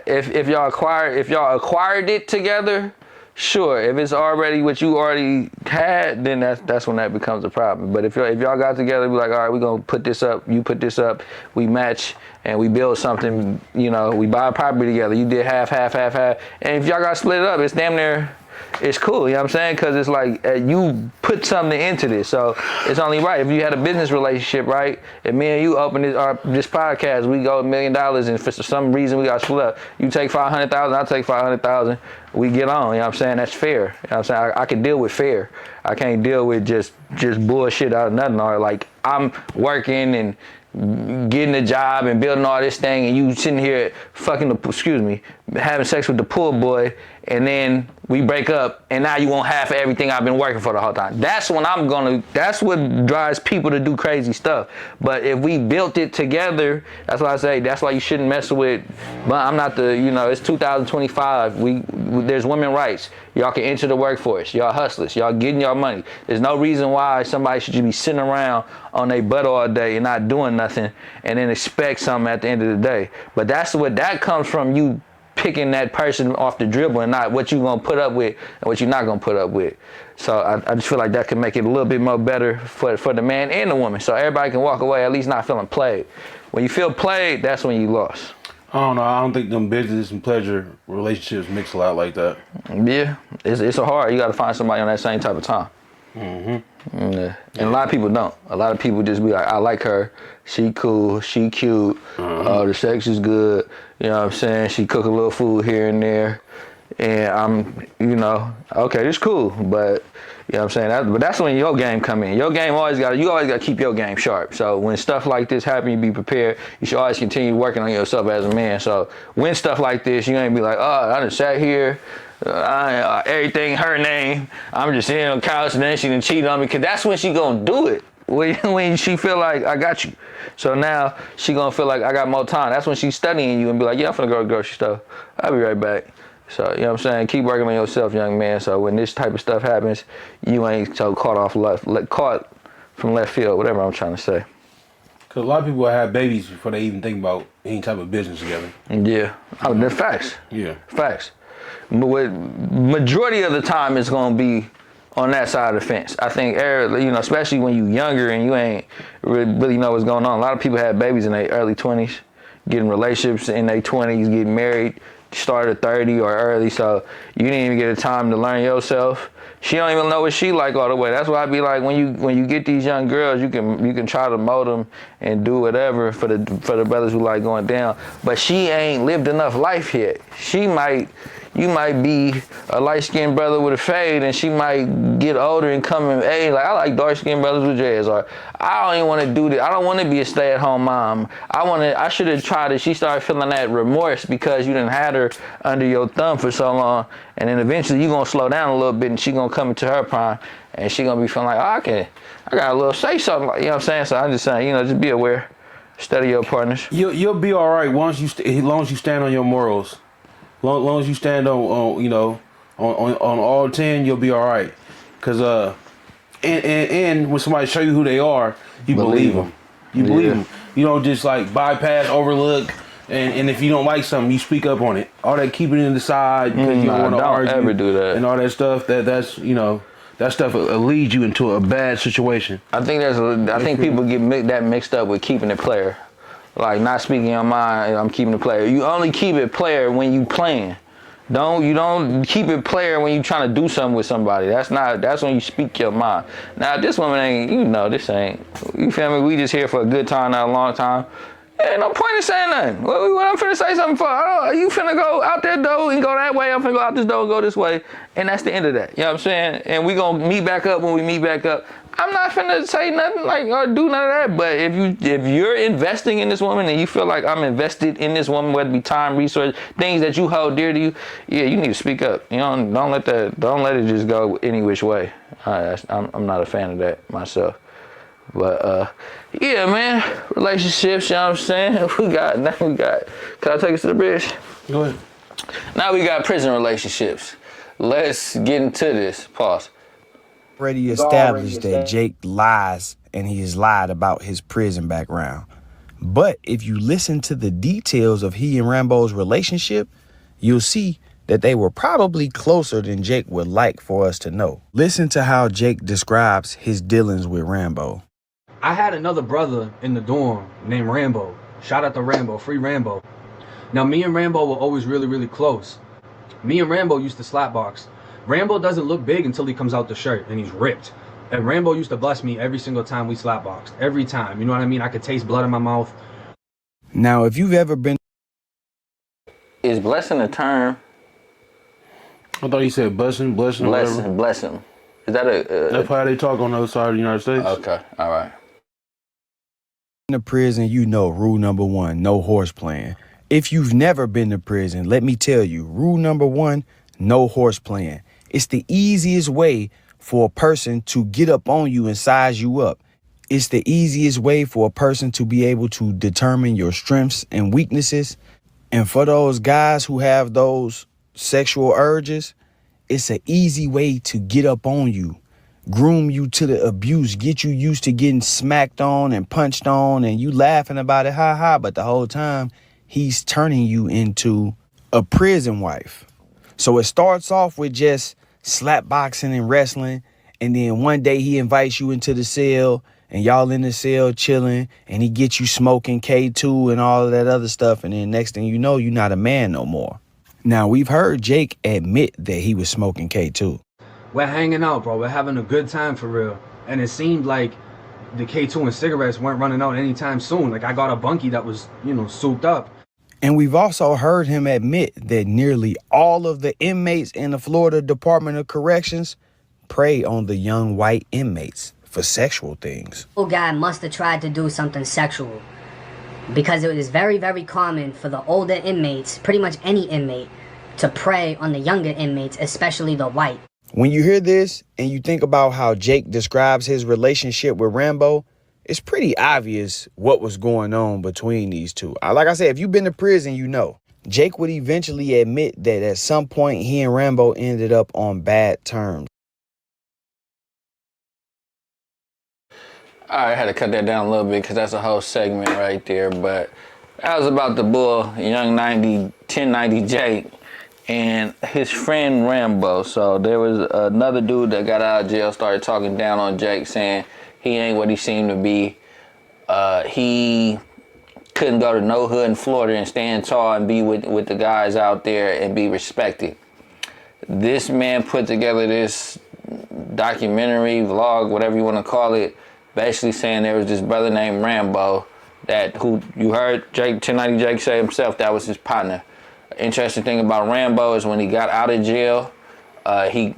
if y'all acquired it together, sure, if it's already what you already had, then that's when that becomes a problem. But if y'all got together, be like, all right, we're gonna put this up, you put this up, we match, and we build something. We buy a property together. You did half, and if y'all got split up, it's damn near. It's cool, you know what I'm saying? Because it's like you put something into this, so it's only right. If you had a business relationship, right? If me and you open this podcast, we go $1 million, and for some reason we got split up. You take $500,000, I take $500,000. We get on, you know what I'm saying? That's fair. You know what I'm saying? I can deal with fair. I can't deal with just bullshit out of nothing. Or like I'm working and getting a job and building all this thing, and you sitting here having sex with the pool boy, and then we break up, and now you want half of everything I've been working for the whole time. That's when that's what drives people to do crazy stuff. But if we built it together, that's why I say, that's why you shouldn't mess with, but I'm not it's 2025. There's women's rights. Y'all can enter the workforce. Y'all hustlers. Y'all getting y'all money. There's no reason why somebody should just be sitting around on their butt all day and not doing nothing and then expect something at the end of the day. But that comes from you picking that person off the dribble and not what you're going to put up with and what you're not going to put up with. So I just feel like that can make it a little bit more better for the man and the woman. So everybody can walk away at least not feeling played. When you feel played, that's when you lost. I don't know. I don't think them business and pleasure relationships mix a lot like that. Yeah. It's a hard. You got to find somebody on that same type of time. Yeah. And a lot of people don't. A lot of people just be like, I like her. She cool. She cute. The sex is good. You know what I'm saying? She cook a little food here and there. And I'm, okay, it's cool. But, you know what I'm saying? But that's when your game come in. Your game you always got to keep your game sharp. So when stuff like this happen, you be prepared. You should always continue working on yourself as a man. So when stuff like this, you ain't be like, oh, I done sat here. Everything her name. I'm just sitting on the couch and then she done cheated on me, because that's when she gonna do it. when she feel like I got you. So now she gonna feel like I got more time. That's when she's studying you and be like, yeah, I'm finna go to the grocery store. I'll be right back. So, you know what I'm saying? Keep working on yourself, young man. So when this type of stuff happens, you ain't so caught from left field, whatever I'm trying to say. Because a lot of people have babies before they even think about any type of business together. Yeah. Oh, they're facts. Yeah. Facts. Majority of the time it's gonna be on that side of the fence. I think, you know, especially when you're younger and you ain't really know what's going on. A lot of people have babies in their early 20s, getting relationships in their 20s, getting married, start at 30 or early, so you didn't even get a time to learn yourself. She don't even know what she like all the way. That's why I be like, when you get these young girls, you can try to mold them and do whatever for the brothers who like going down. But she ain't lived enough life yet. You might be a light-skinned brother with a fade, and she might get older and come in age. Like, I like dark-skinned brothers with dreads, or I don't even want to do this. I don't want to be a stay-at-home mom. I should have tried it. She started feeling that remorse because you done had her under your thumb for so long, and then eventually you gonna slow down a little bit, and she gonna come into her prime, and she gonna be feeling like, oh, I got a little say something. Like, you know what I'm saying? So I'm just saying, you know, just be aware, study your partners. You'll be all right as long as you stand on your morals. Long as you stand on you know on all 10, you'll be all right. Cause and when somebody show you who they are, you believe them. You believe them. You don't just like bypass, overlook, and if you don't like something, you speak up on it. All that keeping it aside because you don't want to argue. Don't ever do that. And all that stuff. That's you know. That stuff will lead you into a bad situation. I think people get that mixed up with keeping it player. Like, not speaking your mind, I'm keeping it player. You only keep it player when you playing. You don't keep it player when you trying to do something with somebody. That's when you speak your mind. Now, this woman ain't, this ain't, you feel me? We just here for a good time, not a long time. Ain't no point in saying nothing. What I'm finna say something for? You finna go out that door and go that way. I'm finna go out this door and go this way. And that's the end of that. You know what I'm saying? And we gonna meet back up when we meet back up. I'm not finna say nothing like or do none of that. But if you're investing in this woman and you feel like I'm invested in this woman, whether it be time, resource, things that you hold dear to you, yeah, you need to speak up. You know, don't let it just go any which way. I'm not a fan of that myself. But yeah, man, relationships, you know what I'm saying? Can I take us to the bridge? Go ahead. Now we got prison relationships. Let's get into this. Pause. Already established that Jake lies, and he has lied about his prison background. But if you listen to the details of he and Rambo's relationship, you'll see that they were probably closer than Jake would like for us to know. Listen to how Jake describes his dealings with Rambo. I had another brother in the dorm named Rambo. Shout out to Rambo, free Rambo. Now, me and Rambo were always really, really close. Me and Rambo used to slap box. Rambo doesn't look big until he comes out the shirt and he's ripped. And Rambo used to bless me every single time we slap boxed. Every time, you know what I mean? I could taste blood in my mouth. Now, if you've ever been... Is blessing a term? I thought you said blessing or whatever. Blessing. Is that a... That's how they talk on the other side of the United States. Okay, all right. In the prison, you know rule number 1, no horse playing. If you've never been to prison, let me tell you, rule number 1, no horse playing. It's the easiest way for a person to get up on you and size you up. It's the easiest way for a person to be able to determine your strengths and weaknesses. And for those guys who have those sexual urges, it's an easy way to get up on you, groom you to the abuse, get you used to getting smacked on and punched on, and you laughing about it, ha ha, but the whole time he's turning you into a prison wife. So it starts off with just slap boxing and wrestling, and then one day he invites you into the cell, and y'all in the cell chilling, and he gets you smoking K2 and all of that other stuff, and then next thing you know, you're not a man no more. Now, we've heard Jake admit that he was smoking K2. We're hanging out, bro. We're having a good time for real. And it seemed like the K2 and cigarettes weren't running out anytime soon. Like, I got a bunkie that was, souped up. And we've also heard him admit that nearly all of the inmates in the Florida Department of Corrections prey on the young white inmates for sexual things. The guy must have tried to do something sexual, because it is very, very common for the older inmates, pretty much any inmate, to prey on the younger inmates, especially the white. When you hear this and you think about how Jake describes his relationship with Rambo, it's pretty obvious what was going on between these two. Like I said, if you've been to prison, you know. Jake would eventually admit that at some point he and Rambo ended up on bad terms. I had to cut that down a little bit because that's a whole segment right there. But that was about the bull, young 1090 Jake, and his friend Rambo. So there was another dude that got out of jail, started talking down on Jake, saying he ain't what he seemed to be. He couldn't go to no hood in Florida and stand tall and be with the guys out there and be respected. This man put together this documentary, vlog, whatever you want to call it, basically saying there was this brother named Rambo who you heard Jake 1090 Jake say himself that was his partner. Interesting thing about Rambo is when he got out of jail, he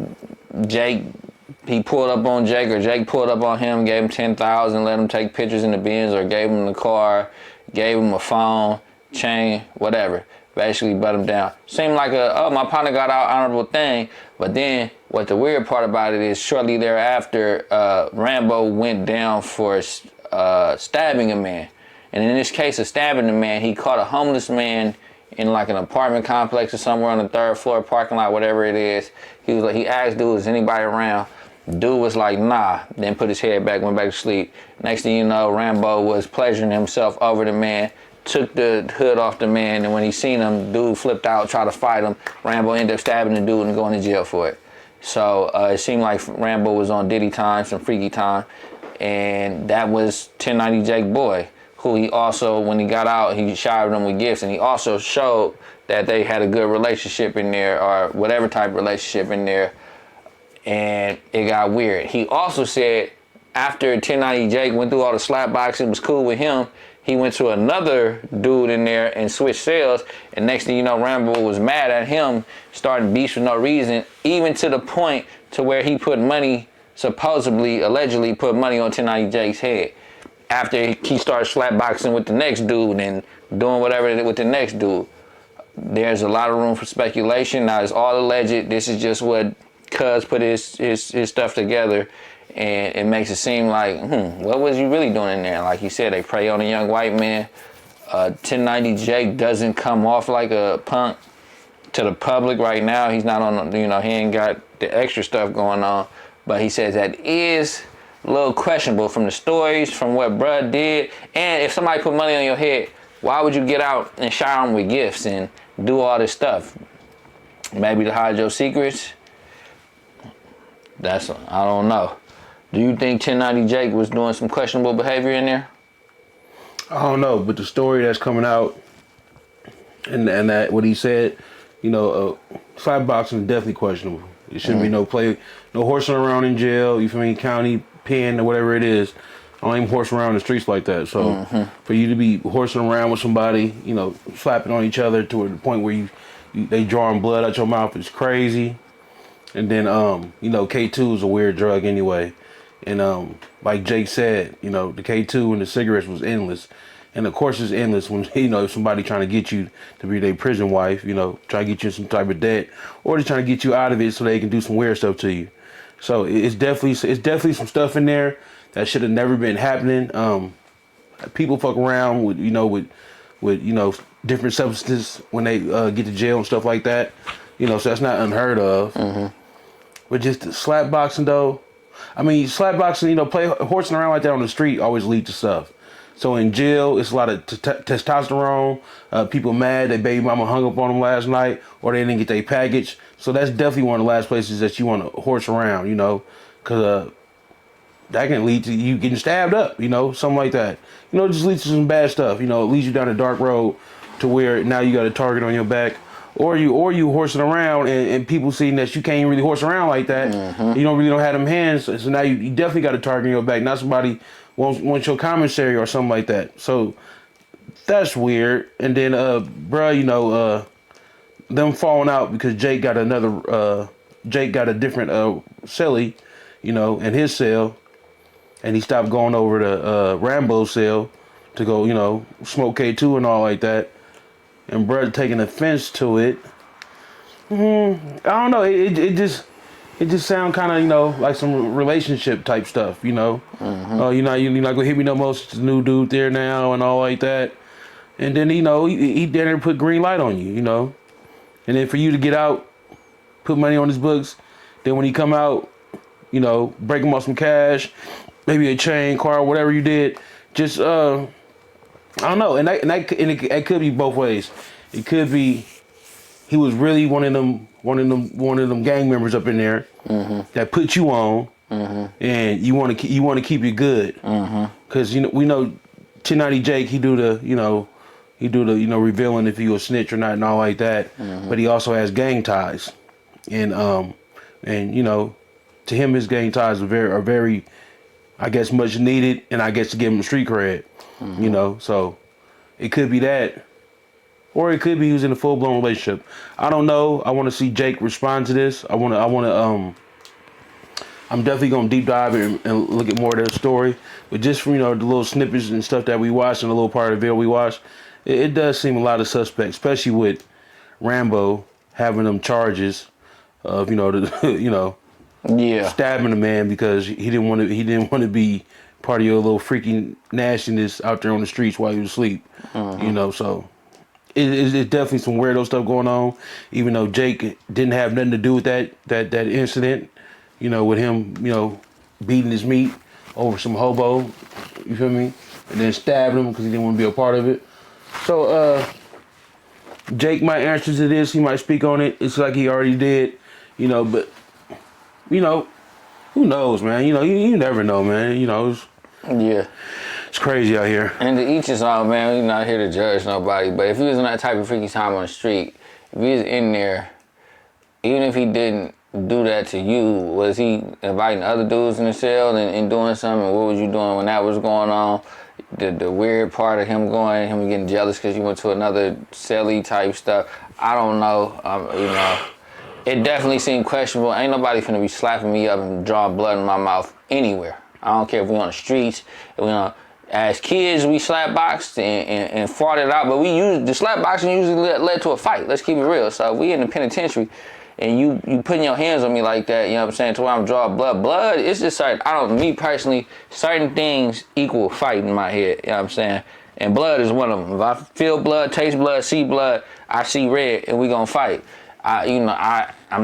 pulled up on Jake, or Jake pulled up on him, gave him $10,000, let him take pictures in the Benz, or gave him the car, gave him a phone, chain, whatever. Basically butt him down. Seemed like my partner got out, honorable thing. But then what the weird part about it is shortly thereafter, Rambo went down for stabbing a man. And in this case of stabbing a man, he caught a homeless man in like an apartment complex or somewhere on the 3rd floor parking lot, whatever it is. He asked dude, is anybody around? Dude was like, nah, then put his head back, went back to sleep. Next thing you know, Rambo was pleasuring himself over the man, took the hood off the man, and when he seen him, dude flipped out, tried to fight him. Rambo ended up stabbing the dude and going to jail for it. So it seemed like Rambo was on Diddy time, some freaky time, and that was 1090 Jake Boy, who he also, when he got out, he showered him with gifts, and he also showed that they had a good relationship in there, or whatever type of relationship in there, and it got weird. He also said after 1090 Jake went through all the slap boxing, was cool with him, he went to another dude in there and switched cells, and next thing you know, Rambo was mad at him, starting beefs for no reason, even to the point to where he put money, supposedly, allegedly put money on 1090 Jake's head. After he started slap boxing with the next dude and doing whatever with the next dude. There's a lot of room for speculation. Now it's all alleged. This is just what Cuz put his stuff together, and it makes it seem like, what was you really doing in there? Like you said, they prey on a young white man. 1090 Jake doesn't come off like a punk to the public right now. He's not on, he ain't got the extra stuff going on, but he says that is a little questionable from the stories, from what bruh did. And if somebody put money on your head, why would you get out and shower them with gifts and do all this stuff? Maybe to hide your secrets? I don't know. Do you think 1090 Jake was doing some questionable behavior in there? I don't know, but the story that's coming out and that what he said, slap boxing is definitely questionable. It shouldn't be no horsing around in jail, you feel me, county pen or whatever it is. I don't even horse around the streets like that. So for you to be horsing around with somebody, slapping on each other to the point where they drawing blood out your mouth is crazy. And then K2 is a weird drug anyway. And like Jake said, the K2 and the cigarettes was endless. And of course it's endless when, if somebody trying to get you to be their prison wife, try to get you in some type of debt, or they're trying to get you out of it so they can do some weird stuff to you. So it's definitely some stuff in there that should have never been happening. People fuck around with different substances when they get to jail and stuff like that. So that's not unheard of. But just the slap boxing though, slap boxing, horsing around like that on the street always leads to stuff. So in jail, it's a lot of testosterone. People mad their baby mama hung up on them last night, or they didn't get their package. So that's definitely one of the last places that you want to horse around, because that can lead to you getting stabbed up, something like that. It just leads to some bad stuff. It leads you down a dark road to where now you got a target on your back, or you horsing around and people seeing that you can't even really horse around like that. You don't have them hands, so now you definitely got a target on your back. Not somebody wants your commissary or something like that. So that's weird. And then, them falling out because Jake got a different cellie, in his cell, and he stopped going over to Rambo's cell to go, smoke K2 and all like that. And bruh taking offense to it. I don't know. It it just sound kind of, like some relationship type stuff, you're not gonna hit me no more, it's a new dude there now and all like that. And then, he dare put green light on you, and then for you to get out, put money on his books, then when he come out, break him off some cash, maybe a chain, car, whatever you did, just, I don't know. And it could be both ways. It could be he was really one of them gang members up in there that put you on, and you want to keep it good, because we know 1090 Jake, he do the revealing if he a snitch or not and all like that, but he also has gang ties, and to him his gang ties are very I guess much needed, and I guess to give him street cred, so it could be that. Or it could be he was in a full-blown relationship. I don't know. I want to see Jake respond to this. I'm definitely going to deep dive and look at more of their story. But just from, the little snippets and stuff that we watched and a little part of the video we watched, it does seem a lot of suspects, especially with Rambo having them charges of, stabbing a man because he didn't want to be part of your little freaking nastiness out there on the streets while he was asleep. So it's definitely some weirdo stuff going on, even though Jake didn't have nothing to do with that incident, with him, beating his meat over some hobo, you feel me? And then stabbing him because he didn't want to be a part of it. So, Jake might answer to this, he might speak on it. It's like he already did, but, who knows, man? You never know, man. It's crazy out here. And to each his own, man. We're not here to judge nobody. But if he was in that type of freaky time on the street, if he was in there, even if he didn't do that to you, was he inviting other dudes in the cell and doing something? What was you doing when that was going on? The weird part of him getting jealous because you went to another celly type stuff. I don't know. It definitely seemed questionable. Ain't nobody finna be slapping me up and drawing blood in my mouth anywhere. I don't care if we on the streets, as kids, we slap boxed and fought it out, but the slap boxing usually led to a fight. Let's keep it real. So we in the penitentiary, and you putting your hands on me like that, you know what I'm saying, to where I'm drawing blood. Blood, it's just certain, me personally, certain things equal fight in my head, you know what I'm saying? And blood is one of them. If I feel blood, taste blood, see blood, I see red, and we gonna fight. I'm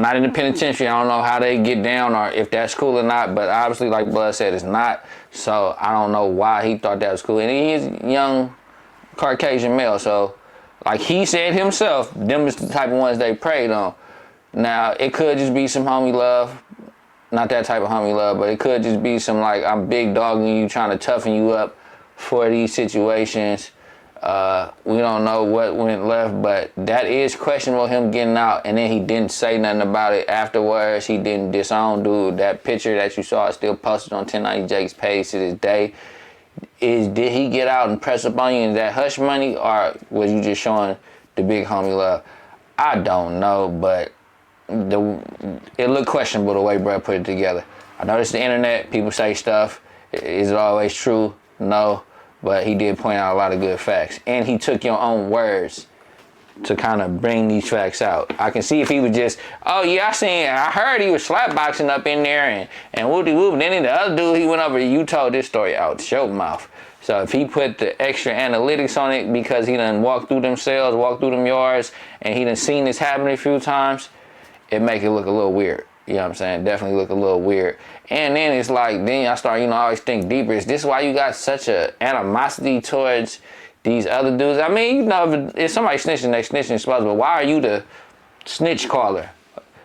not in the penitentiary. I don't know how they get down or if that's cool or not, but obviously, like Blood said, it's not. So I don't know why he thought that was cool. And he is a young Caucasian male, so like he said himself, them is the type of ones they preyed on. Now, it could just be some homie love. Not that type of homie love, but it could just be some like, I'm big dogging you, trying to toughen you up for these situations. We don't know what went left, but that is questionable, him getting out, and then he didn't say nothing about it afterwards. He didn't disown dude. That picture that you saw is still posted on 1090 Jake's page to this day. Did he get out and press up on you? Is that hush money, or was you just showing the big homie love? I don't know, but it looked questionable the way Brad put it together. I noticed the internet, people say stuff. Is it always true? No. But he did point out a lot of good facts. And he took your own words to kind of bring these facts out. I can see if he was just, oh yeah, I heard he was slapboxing up in there and whoop-de-whoop. Then the other dude, he went over, you told this story out your mouth. So if he put the extra analytics on it because he done walked through them cells, walked through them yards, and he done seen this happen a few times, it make it look a little weird. You know what I'm saying? Definitely look a little weird. And then it's like, then I start, I always think deeper. Is this why you got such a animosity towards these other dudes? I mean, if somebody snitching, they snitching, but why are you the snitch caller?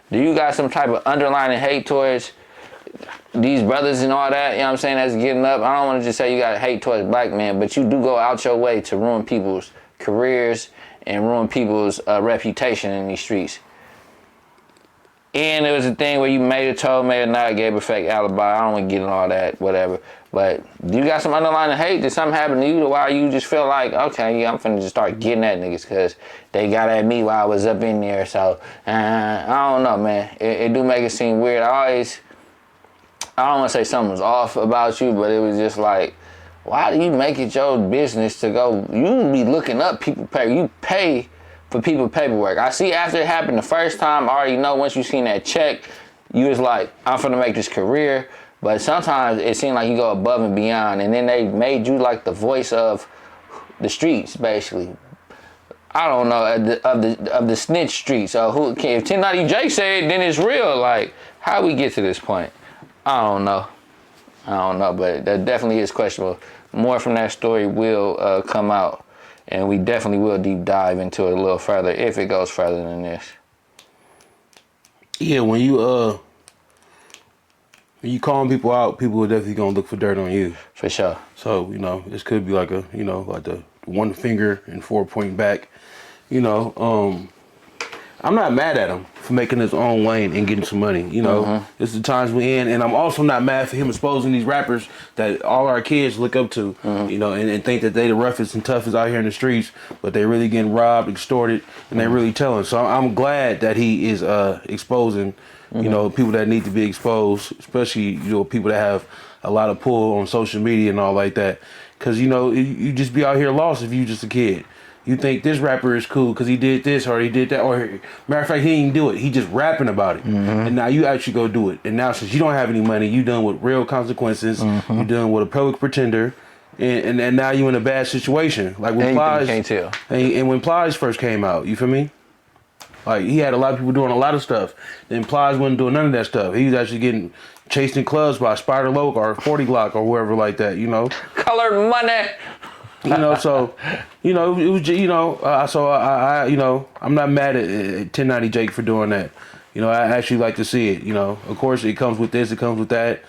Do you got some type of underlying hate towards these brothers and all that? You know what I'm saying? That's getting up. I don't want to just say you got hate towards black men, but you do go out your way to ruin people's careers and ruin people's reputation in these streets. And it was a thing where you may have told, may have not, gave a fake alibi. I don't want to get in all that, whatever. But you got some underlying hate? Did something happen to you while you just feel like, okay, yeah, I'm finna just start getting at niggas because they got at me while I was up in there. So, I don't know, man. It do make it seem weird. I don't want to say something was off about you, but it was just like, why do you make it your business to go? You be looking up people pay. You pay for people paperwork. I see after it happened the first time, I already know once you seen that check, you was like, I'm finna make this career. But sometimes it seemed like you go above and beyond, and then they made you like the voice of the streets, basically. I don't know, of the snitch streets. So who can, if 1090 Jake said, then it's real. Like, how we get to this point? I don't know, but that definitely is questionable. More from that story will come out, and we definitely will deep dive into it a little further if it goes further than this. Yeah, when you calling people out, people are definitely gonna look for dirt on you. For sure. So, this could be like like the one finger and 4 pointing back. I'm not mad at him for making his own lane and getting some money. It's the times we in, and I'm also not mad for him exposing these rappers that all our kids look up to, and think that they the roughest and toughest out here in the streets, but they really getting robbed, extorted, and they really telling. So I'm glad that he is exposing, people that need to be exposed, especially people that have a lot of pull on social media and all like that. Because you just be out here lost if you just a kid. You think this rapper is cool because he did this or he did that, or matter of fact, he didn't do it. He just rapping about it, and now you actually go do it. And now since you don't have any money, you done with real consequences. You done with a public pretender, and now you in a bad situation. Like when Plies, can't tell. And when Plies first came out, you feel me? Like he had a lot of people doing a lot of stuff. Then Plies wasn't doing none of that stuff. He was actually getting chased in clubs by Spider Loc or 40 Glock or wherever like that. Colored money. So, it was, so I'm not mad at 1090 Jake for doing that. I actually like to see it. Of course, it comes with this, it comes with that.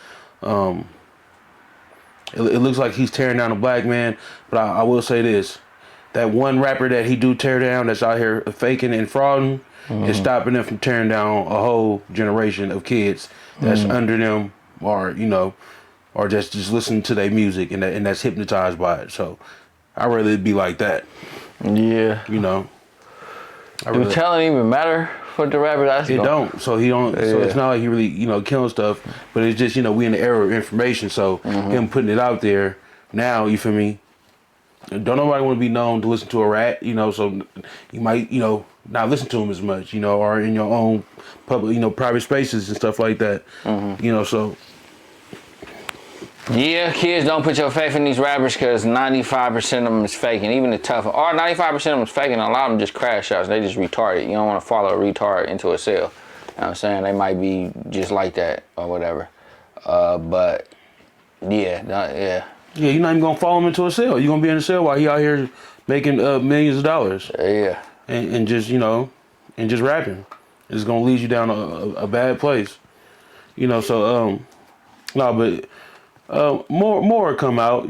It looks like he's tearing down a black man, but I will say this: that one rapper that he do tear down, that's out here faking and frauding, is stopping them from tearing down a whole generation of kids that's under them, or just listening to their music and that's hypnotized by it. So. I'd rather it be like that. Yeah. Do telling even matter for the rapper? It don't. So he don't. Yeah. So it's not like he really, killing stuff. But it's just, we in the era of information. So him putting it out there now, you feel me? Don't nobody want to be known to listen to a rat, So you might, not listen to him as much, or in your own public, private spaces and stuff like that. So. Yeah, kids, don't put your faith in these rappers because 95% of them is faking. Even the tough, or 95% of them is faking. A lot of them just crash outs. They just retarded. You don't want to follow a retard into a cell. You know what I'm saying? They might be just like that or whatever. But yeah. Yeah, you're not even gonna follow him into a cell. You're gonna be in a cell while he out here making millions of dollars. Yeah. And just and just rapping. It's gonna lead you down a bad place. So no, but. More come out,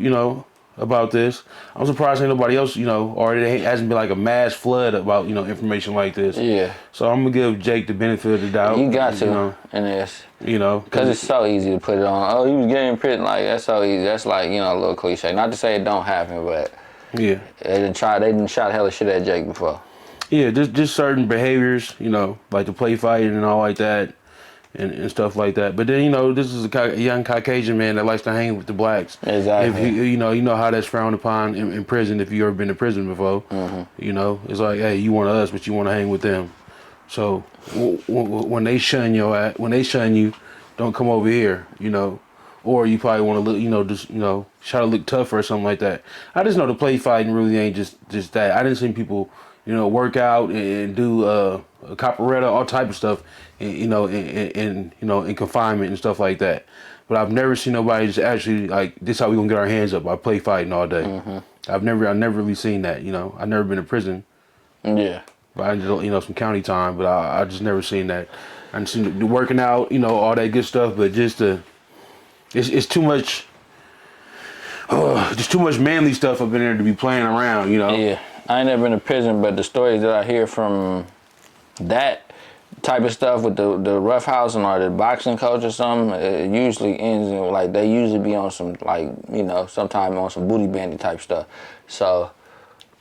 about this. I'm surprised ain't nobody else, or it hasn't been like a mass flood about, information like this. Yeah. So I'm gonna give Jake the benefit of the doubt. You got to, and it's, because it's so easy to put it on. Oh, he was getting in prison. Like that's so easy. That's like a little cliche. Not to say it don't happen, but yeah, they didn't shot hella shit at Jake before. Yeah, just certain behaviors, like the play fighting and all like that. And stuff like that. But then, this is a young Caucasian man that likes to hang with the blacks. Exactly. If you know how that's frowned upon in prison if you ever been to prison before. It's like, hey, you want us, but you want to hang with them. So when they shun you, don't come over here, Or you probably want to look, try to look tougher or something like that. I just know the play fighting really ain't just that. I didn't see people, work out and do a capoeira, all type of stuff, in confinement and stuff like that. But I've never seen nobody just actually like this. How we gonna get our hands up by play fighting all day? I've never really seen that. I've never been to prison. Yeah. But I did some county time, but I just never seen that. I didn't seen the working out, all that good stuff. But just it's too much. Just too much manly stuff up in there to be playing around. Yeah. I ain't never been to prison, but the stories that I hear from that type of stuff with the roughhousing or the boxing coach or something, it usually ends in like they usually be on some sometime on some booty bandit type stuff. So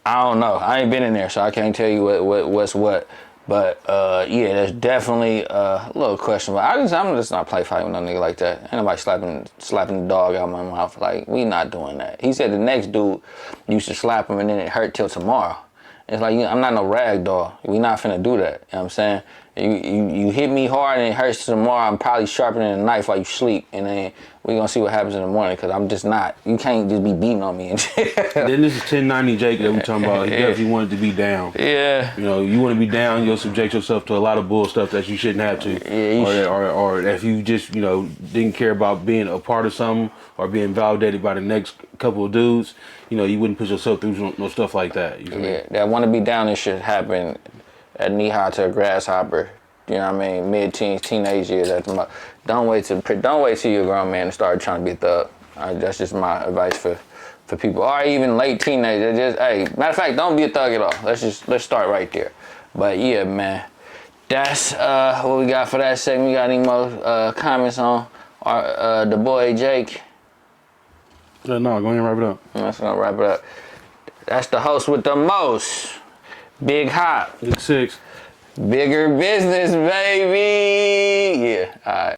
I don't know. I ain't been in there, so I can't tell you what's what. But yeah, there's definitely a little questionable. I'm just not play fighting with no nigga like that. Ain't nobody slapping the dog out my mouth. Like, we not doing that. He said the next dude used to slap him and then it hurt till tomorrow. It's like, I'm not no rag doll. We not finna do that. You know what I'm saying? You hit me hard and it hurts tomorrow. I'm probably sharpening a knife while you sleep, and then we gonna see what happens in the morning. Cause I'm just not. You can't just be beating on me. Then this is 1090 Jake that we talking about. He definitely wanted to be down. Yeah. You know, you want to be down, you'll subject yourself to a lot of bull stuff that you shouldn't have to. Yeah, or if you just, didn't care about being a part of something or being validated by the next couple of dudes, you wouldn't put yourself through no stuff like that. You feel me? That want to be down and shit happen at knee high to a grasshopper. You know what I mean? Mid-teens, teenage years. Don't wait till you're a grown man and start trying to be a thug. That's just my advice for people, or even late teenagers. Just matter of fact, don't be a thug at all. Let's start right there. But yeah, man, that's what we got for that segment. We got any more comments on the boy Jake? No, go ahead and wrap it up. Let's gonna wrap it up. That's the host with the most, Big Hop. Big 6. Bigger business, baby. Yeah, all right.